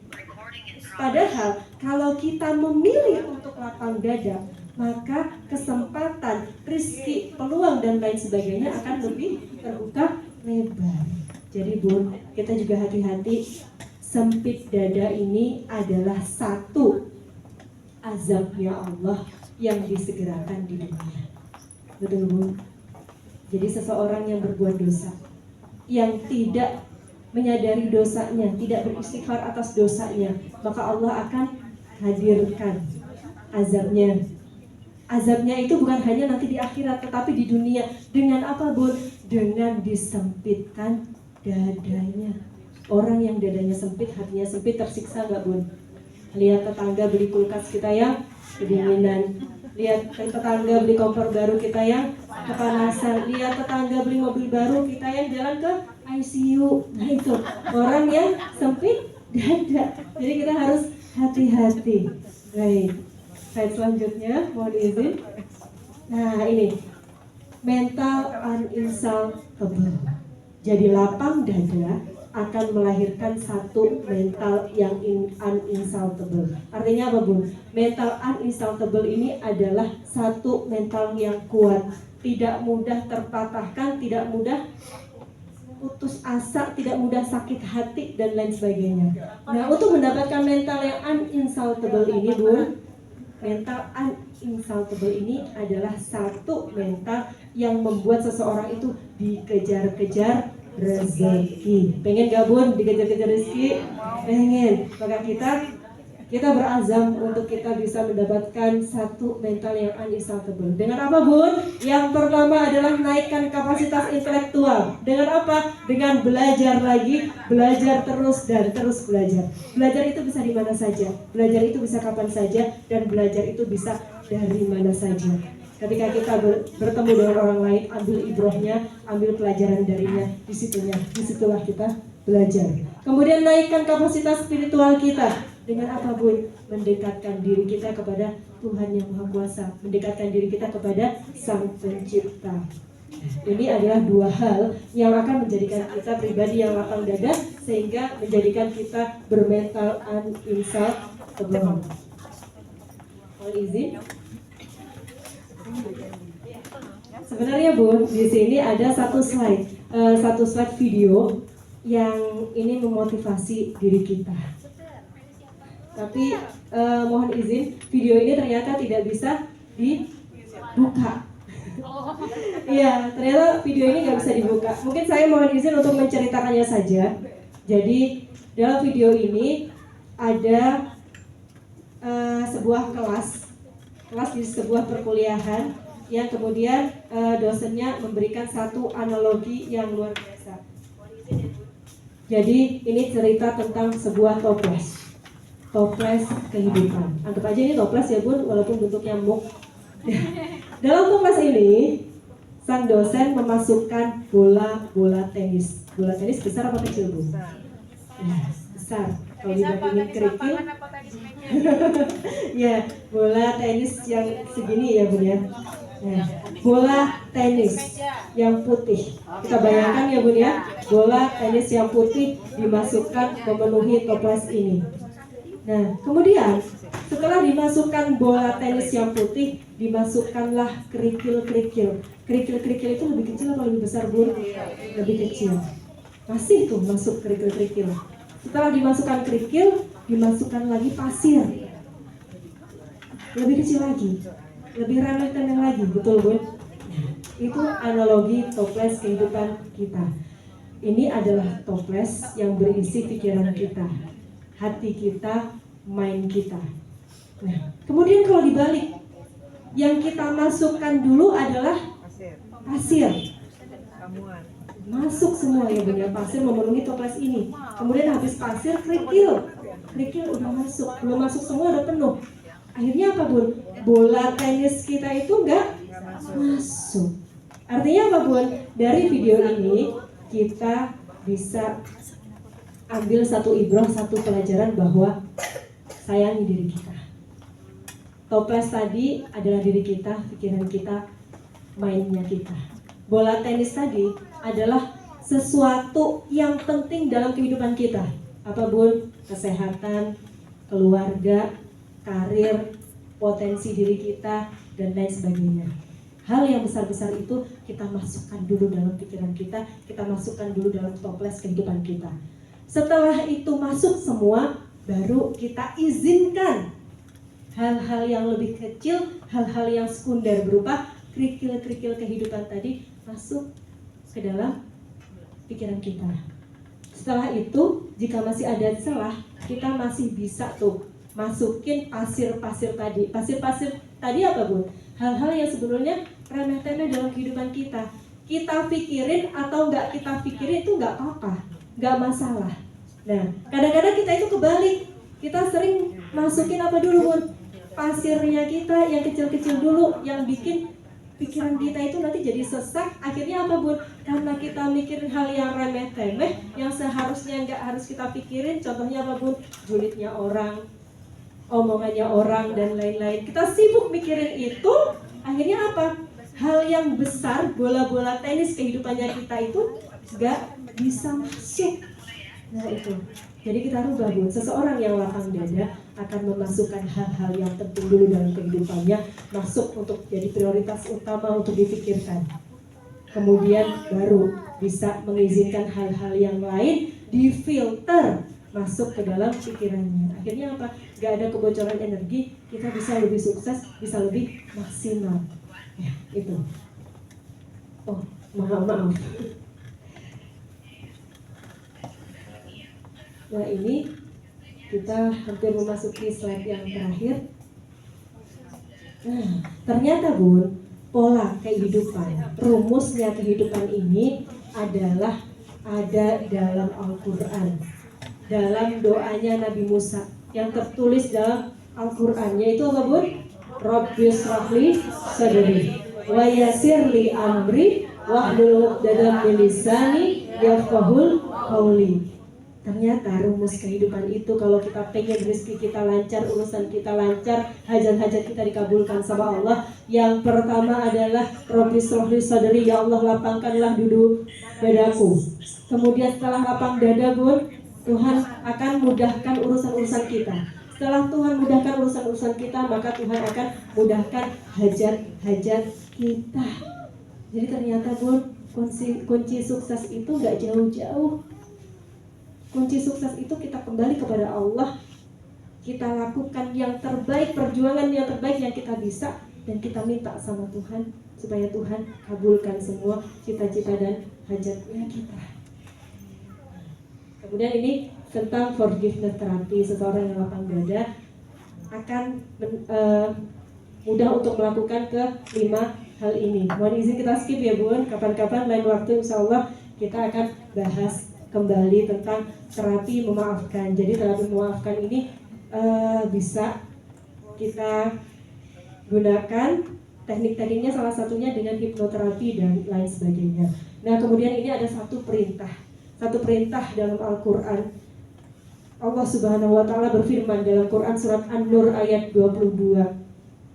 Padahal kalau kita memilih untuk lapang dada, maka kesempatan, rezeki, peluang dan lain sebagainya akan lebih terbuka lebar. Jadi Bun, kita juga hati-hati. Sempit dada ini adalah satu azabnya Allah yang disegerakan di dunia. Betul Bun? Jadi seseorang yang berbuat dosa, yang tidak menyadari dosanya, tidak beristighfar atas dosanya, maka Allah akan hadirkan azabnya. Azabnya itu bukan hanya nanti di akhirat, tetapi di dunia. Dengan apa, Bun? Dengan disempitkan dadanya. Orang yang dadanya sempit, hatinya sempit, tersiksa nggak, Bun? Lihat tetangga beli kulkas, kita yang kedinginan. Lihat tetangga beli kompor baru, kita yang kepanasan. Lihat tetangga beli mobil baru, kita yang jalan ke ICU. Nah itu orang yang sempit dada. Jadi kita harus hati-hati. Baik, slide selanjutnya mohon izin. Nah ini mental uninsaltable. Jadi lapang dada akan melahirkan satu mental yang uninsaltable. Artinya apa, Bun? Mental uninsaltable ini adalah satu mental yang kuat, tidak mudah terpatahkan, tidak mudah putus asa, tidak mudah sakit hati, dan lain sebagainya. Nah, untuk mendapatkan mental yang uninsaltable ini, Bun, mental uninsaltable ini adalah satu mental yang membuat seseorang itu dikejar-kejar rezeki. Pengen gabung dikejar-kejar rezeki? Pengen. Maka kita berazam untuk kita bisa mendapatkan satu mental yang uninsaltable. Dengan apa, Bun? Yang pertama adalah naikkan kapasitas intelektual. Dengan apa? Dengan belajar lagi, belajar terus dan terus belajar. Belajar itu bisa di mana saja, belajar itu bisa kapan saja, dan belajar itu bisa dari mana saja. Ketika kita bertemu dengan orang lain, ambil ibrohnya, ambil pelajaran darinya, disitulah kita belajar. Kemudian naikkan kapasitas spiritual kita. Dengan apa, Bun? Mendekatkan diri kita kepada Tuhan yang Maha Kuasa, mendekatkan diri kita kepada Sang Pencipta. Ini adalah dua hal yang akan menjadikan kita pribadi yang lapang dada, sehingga menjadikan kita bermental uninsaltable. Mohon izin. Sebenarnya, Bun, di sini ada satu slide video yang ini memotivasi diri kita. Tapi mohon izin, video ini ternyata tidak bisa dibuka. Iya, ternyata video ini nggak bisa dibuka. Mungkin saya mohon izin untuk menceritakannya saja. Jadi dalam video ini ada sebuah kelas di sebuah perkuliahan yang kemudian dosennya memberikan satu analogi yang luar biasa. Jadi ini cerita tentang sebuah toples kehidupan. Anggap aja ini toples ya, Bun, walaupun bentuknya muk. Dalam toples ini sang dosen memasukkan bola tenis. Bola tenis besar apa kecil, Bun? Besar. Kalau dibandingin kerikil, ya bola tenis yang segini ya, Bun ya. Nah, bola tenis yang putih. Kita bayangkan ya, Bun ya, bola tenis yang putih dimasukkan memenuhi toples ini. Nah, kemudian setelah dimasukkan bola tenis yang putih, dimasukkanlah kerikil-kerikil. Kerikil-kerikil itu lebih kecil atau lebih besar, Bun? Lebih kecil. Masih tuh masuk kerikil-kerikil. Setelah dimasukkan kerikil, dimasukkan lagi pasir. Lebih kecil lagi, lebih rendah lagi, betul, Bun? Itu analogi toples kehidupan kita. Ini adalah toples yang berisi pikiran kita, hati kita, mind kita. Nah, kemudian kalau dibalik, yang kita masukkan dulu adalah pasir. Masuk semua ya, Bun ya, pasir memenuhi toples ini. Kemudian habis pasir, kerikil udah masuk, belum masuk semua udah penuh. Akhirnya apa, Bun? Bola tenis kita itu enggak masuk. Artinya apa, Bun? Dari video ini kita bisa ambil satu ibrah, satu pelajaran bahwa sayangi diri kita. Toples tadi adalah diri kita, pikiran kita, mindnya kita. Bola tenis tadi adalah sesuatu yang penting dalam kehidupan kita. Apa, Bun? Kesehatan, keluarga, karir, potensi diri kita, dan lain sebagainya. Hal yang besar-besar itu kita masukkan dulu dalam pikiran kita masukkan dulu dalam toples kehidupan kita. Setelah itu masuk semua, baru kita izinkan hal-hal yang lebih kecil, hal-hal yang sekunder berupa kerikil-kerikil kehidupan tadi masuk ke dalam pikiran kita. Setelah itu, jika masih ada celah, kita masih bisa tuh masukin pasir-pasir tadi. Pasir-pasir tadi apa, Bu? Hal-hal yang sebenarnya remeh-temeh dalam kehidupan kita. Kita pikirin atau nggak kita pikirin itu nggak apa-apa, nggak masalah. Nah, kadang-kadang kita itu kebalik. Kita sering masukin apa dulu, Bu? Pasirnya kita yang kecil-kecil dulu, yang bikin pikiran kita itu nanti jadi sesak. Akhirnya apa, Bun? Karena kita mikirin hal yang remeh-temeh, yang seharusnya nggak harus kita pikirin. Contohnya apa, Bun? Julidnya orang, omongannya orang, dan lain-lain. Kita sibuk mikirin itu. Akhirnya apa? Hal yang besar, bola-bola tenis kehidupannya kita itu nggak bisa masuk. Nah itu. Jadi kita rubah, Bu. Seseorang yang lapang dada akan memasukkan hal-hal yang penting dulu dalam kehidupannya, masuk untuk jadi prioritas utama untuk dipikirkan. Kemudian baru bisa mengizinkan hal-hal yang lain difilter masuk ke dalam pikirannya. Akhirnya apa? Gak ada kebocoran energi, kita bisa lebih sukses, bisa lebih maksimal. Ya, itu. Oh, maaf. Nah ini kita hampir memasuki slide yang terakhir. Nah, ternyata, Bun, pola kehidupan, rumusnya kehidupan ini adalah ada dalam Al-Quran, dalam doanya Nabi Musa yang tertulis dalam Al-Quran, yaitu apa, Bun? Rabbi shrahli sadri wa yassirli amri wahlul 'uqdatam min lisani yafqahul qawli. Ternyata rumus kehidupan itu, kalau kita pengen rezeki kita lancar, urusan kita lancar, hajat-hajat kita dikabulkan sama Allah, yang pertama adalah Rabbi shrahli sadri, ya Allah lapangkanlah duduk dadaku. Kemudian setelah lapang dada, Bun, Tuhan akan mudahkan urusan-urusan kita. Setelah Tuhan mudahkan urusan-urusan kita, maka Tuhan akan mudahkan hajat-hajat kita. Jadi ternyata, Bun, kunci sukses itu gak jauh-jauh. Kunci sukses itu kita kembali kepada Allah, kita lakukan yang terbaik, perjuangan yang terbaik yang kita bisa, dan kita minta sama Tuhan supaya Tuhan kabulkan semua cita-cita dan hajatnya kita. Kemudian ini tentang forgiveness therapy. Seseorang yang lapang dada akan mudah untuk melakukan ke 5 hal ini. Mohon izin kita skip ya, Bun. Kapan-kapan lain waktu insya Allah kita akan bahas kembali tentang terapi memaafkan. Jadi terapi memaafkan ini bisa kita gunakan teknik-tekniknya, salah satunya dengan hipnoterapi dan lain sebagainya. Nah kemudian ini ada satu perintah dalam Al-Quran. Allah Subhanahu wa Ta'ala berfirman dalam Quran surat An-Nur ayat 22.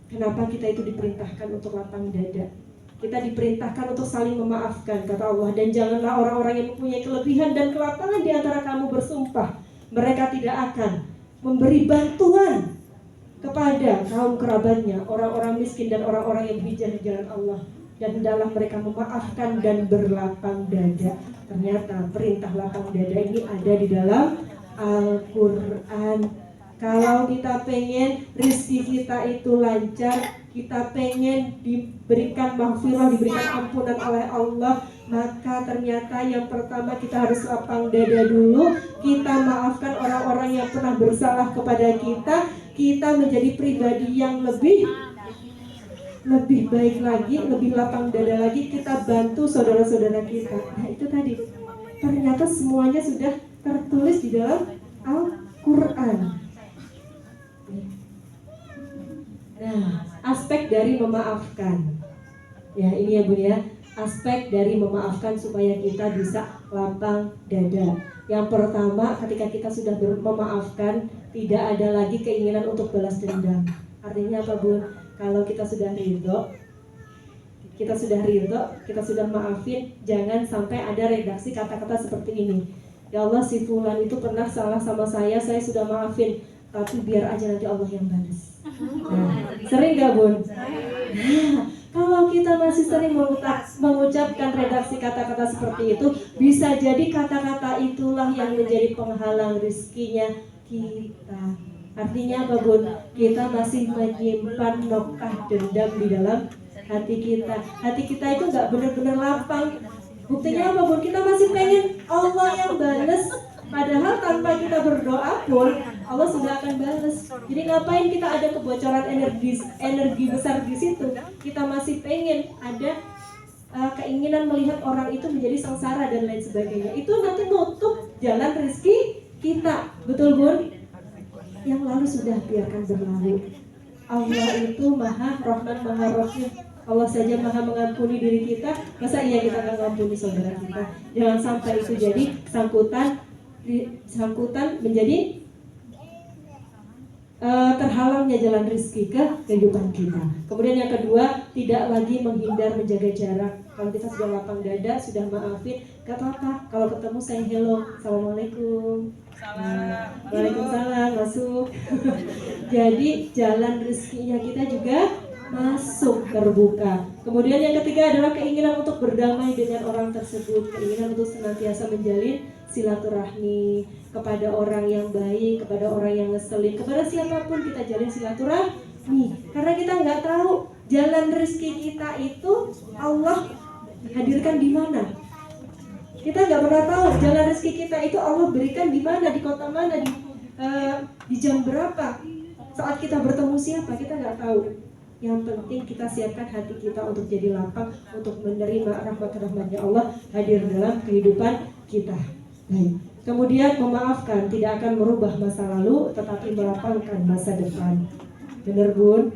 Kenapa kita itu diperintahkan untuk lapang dada? Kita diperintahkan untuk saling memaafkan, kata Allah. Dan janganlah orang-orang yang mempunyai kelebihan dan kelapangan di antara kamu bersumpah, mereka tidak akan memberi bantuan kepada kaum kerabatnya, orang-orang miskin dan orang-orang yang berhijrah di jalan Allah. Dan hendaklah mereka memaafkan dan berlapang dada. Ternyata perintah lapang dada ini ada di dalam Al-Quran. Kalau kita pengen rezeki kita itu lancar, kita pengen diberikan maghfirah, diberikan ampunan oleh Allah, maka ternyata yang pertama kita harus lapang dada dulu. Kita maafkan orang-orang yang pernah bersalah kepada kita. Kita menjadi pribadi yang lebih baik lagi, lebih lapang dada lagi. Kita bantu saudara-saudara kita. Nah itu tadi, ternyata semuanya sudah tertulis di dalam Al-Quran. Nah, aspek dari memaafkan. Ya, ini ya Bun ya. Aspek dari memaafkan supaya kita bisa lapang dada. Yang pertama, ketika kita sudah memaafkan, tidak ada lagi keinginan untuk balas dendam. Artinya apa, Bun? Kalau kita sudah ridho, kita sudah maafin, jangan sampai ada redaksi kata-kata seperti ini. Ya Allah, si fulan itu pernah salah sama saya sudah maafin, tapi biar aja nanti Allah yang balas. Nah, sering gak, Bun? Nah, kalau kita masih sering mengucapkan redaksi kata-kata seperti itu, bisa jadi kata-kata itulah yang menjadi penghalang rezekinya kita. Artinya apa, Bun? Kita masih menyimpan noktah dendam di dalam hati kita. Hati kita itu gak benar-benar lapang. Buktinya apa Bun? Kita masih pengen Allah yang balas. Padahal tanpa kita berdoa pun Allah sudah akan balas. Jadi ngapain kita ada kebocoran energi besar di situ? Kita masih pengen ada keinginan melihat orang itu menjadi sengsara dan lain sebagainya. Itu nanti nutup jalan rezeki kita. Betul Bun? Yang lalu sudah biarkan berlalu. Allah itu Maha Rahman, Maha Rahim. Allah saja Maha mengampuni diri kita, masa iya kita nggak mengampuni saudara kita? Jangan sampai itu jadi sangkutan menjadi terhalangnya jalan rezeki ke kehidupan kita. Kemudian yang kedua, tidak lagi menghindar, menjaga jarak. Kalau kita sudah lapang dada, sudah maafin, gak apa-apa. Kalau ketemu saya hello, assalamualaikum. Waalaikumsalam, masuk. Jadi jalan rezekinya kita juga masuk, terbuka. Kemudian yang ketiga adalah keinginan untuk berdamai dengan orang tersebut, keinginan untuk senantiasa menjalin silaturahmi kepada orang yang baik, kepada orang yang ngeselin, kepada siapapun kita jalin silaturahmi. Karena kita nggak tahu jalan rezeki kita itu Allah hadirkan di mana. Kita nggak pernah tahu jalan rezeki kita itu Allah berikan di mana, di kota mana, di jam berapa, saat kita bertemu siapa, kita nggak tahu. Yang penting kita siapkan hati kita untuk jadi lapang, untuk menerima rahmat-rahmatnya Allah hadir dalam kehidupan kita. Baik. Kemudian memaafkan tidak akan merubah masa lalu, tetapi melapangkan masa depan. Benar Bun?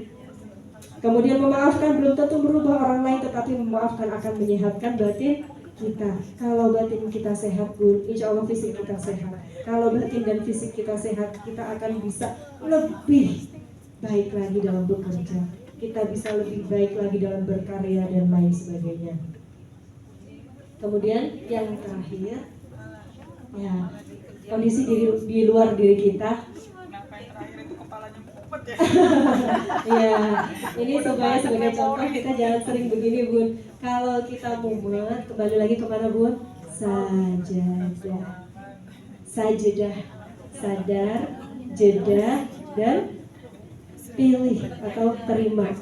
Kemudian memaafkan belum tentu merubah orang lain, tetapi memaafkan akan menyehatkan batin kita. Kalau batin kita sehat Bun, insya Allah fisik kita sehat. Kalau batin dan fisik kita sehat, kita akan bisa lebih baik lagi dalam bekerja. Kita bisa lebih baik lagi dalam berkarya dan lain sebagainya. Kemudian yang terakhir, ya, kondisi di luar diri kita. Ya, ini supaya sebagai contoh kita jangan sering begini Bun. Kalau kita mumet, kembali lagi kemana Bun? Sajadah, sadar, jeda, dan pilih atau terima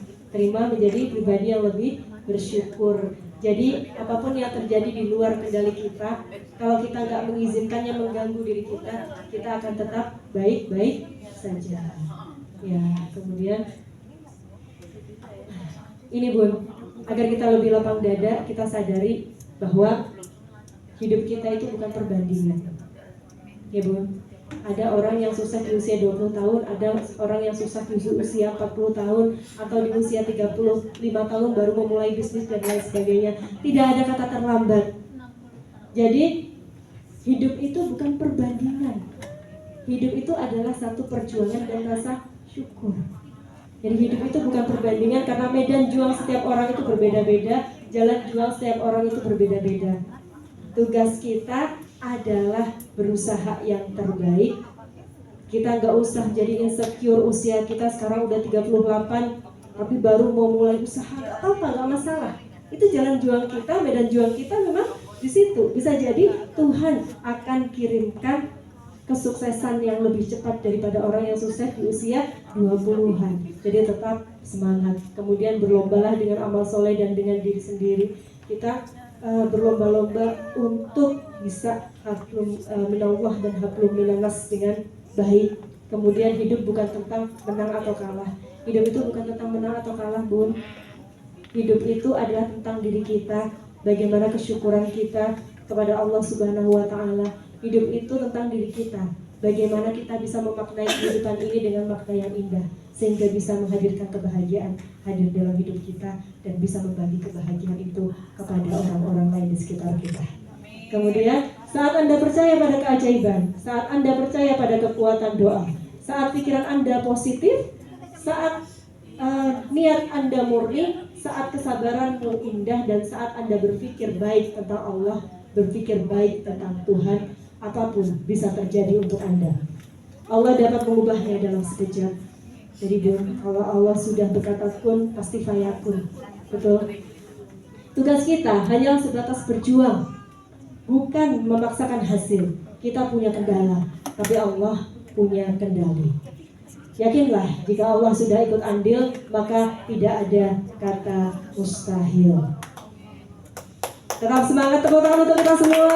menjadi pribadi yang lebih bersyukur. Jadi apapun yang terjadi di luar kendali kita, kalau kita nggak mengizinkannya mengganggu diri kita, kita akan tetap baik-baik saja. Ya, kemudian ini Bun, agar kita lebih lapang dada, kita sadari bahwa hidup kita itu bukan perbandingan. Ya Bun, ada orang yang sukses di usia 20 tahun, ada orang yang sukses di usia 40 tahun, atau di usia 35 tahun baru memulai bisnis dan lain sebagainya. Tidak ada kata terlambat. Jadi hidup itu bukan perbandingan. Hidup itu adalah satu perjuangan dan rasa syukur. Jadi hidup itu bukan perbandingan, karena medan juang setiap orang itu berbeda-beda, jalan juang setiap orang itu berbeda-beda. Tugas kita adalah berusaha yang terbaik. Kita nggak usah jadi insecure usia kita sekarang udah 38 tapi baru mau mulai usaha, nggak apa-apa, nggak masalah. Itu jalan juang kita, medan juang kita memang di situ. Bisa jadi Tuhan akan kirimkan kesuksesan yang lebih cepat daripada orang yang sukses di usia 20-an. Jadi tetap semangat. Kemudian berlombalah dengan amal soleh dan dengan diri sendiri. Kita berlomba-lomba untuk bisa hablum minallah dan hablum minanas dengan baik. Kemudian hidup bukan tentang menang atau kalah. Hidup itu bukan tentang menang atau kalah Bun. Hidup itu adalah tentang diri kita, bagaimana kesyukuran kita kepada Allah Subhanahu wa Ta'ala. Hidup itu tentang diri kita, bagaimana kita bisa memaknai kehidupan ini dengan makna yang indah, sehingga bisa menghadirkan kebahagiaan hadir dalam hidup kita dan bisa membagi kebahagiaan itu kepada orang-orang lain di sekitar kita. Kemudian saat Anda percaya pada keajaiban, saat Anda percaya pada kekuatan doa, saat pikiran Anda positif, saat niat Anda murni, saat kesabaranmu indah, dan saat Anda berpikir baik tentang Allah, berpikir baik tentang Tuhan, apapun bisa terjadi untuk Anda. Allah dapat mengubahnya dalam sekejap. Jadi Bun, kalau Allah sudah berkata kun, pasti fayakun. Betul? Tugas kita hanya sebatas berjuang, bukan memaksakan hasil. Kita punya kendala, tapi Allah punya kendali. Yakinlah, jika Allah sudah ikut andil, maka tidak ada kata mustahil. Tetap semangat, tepuk tangan untuk kita semua.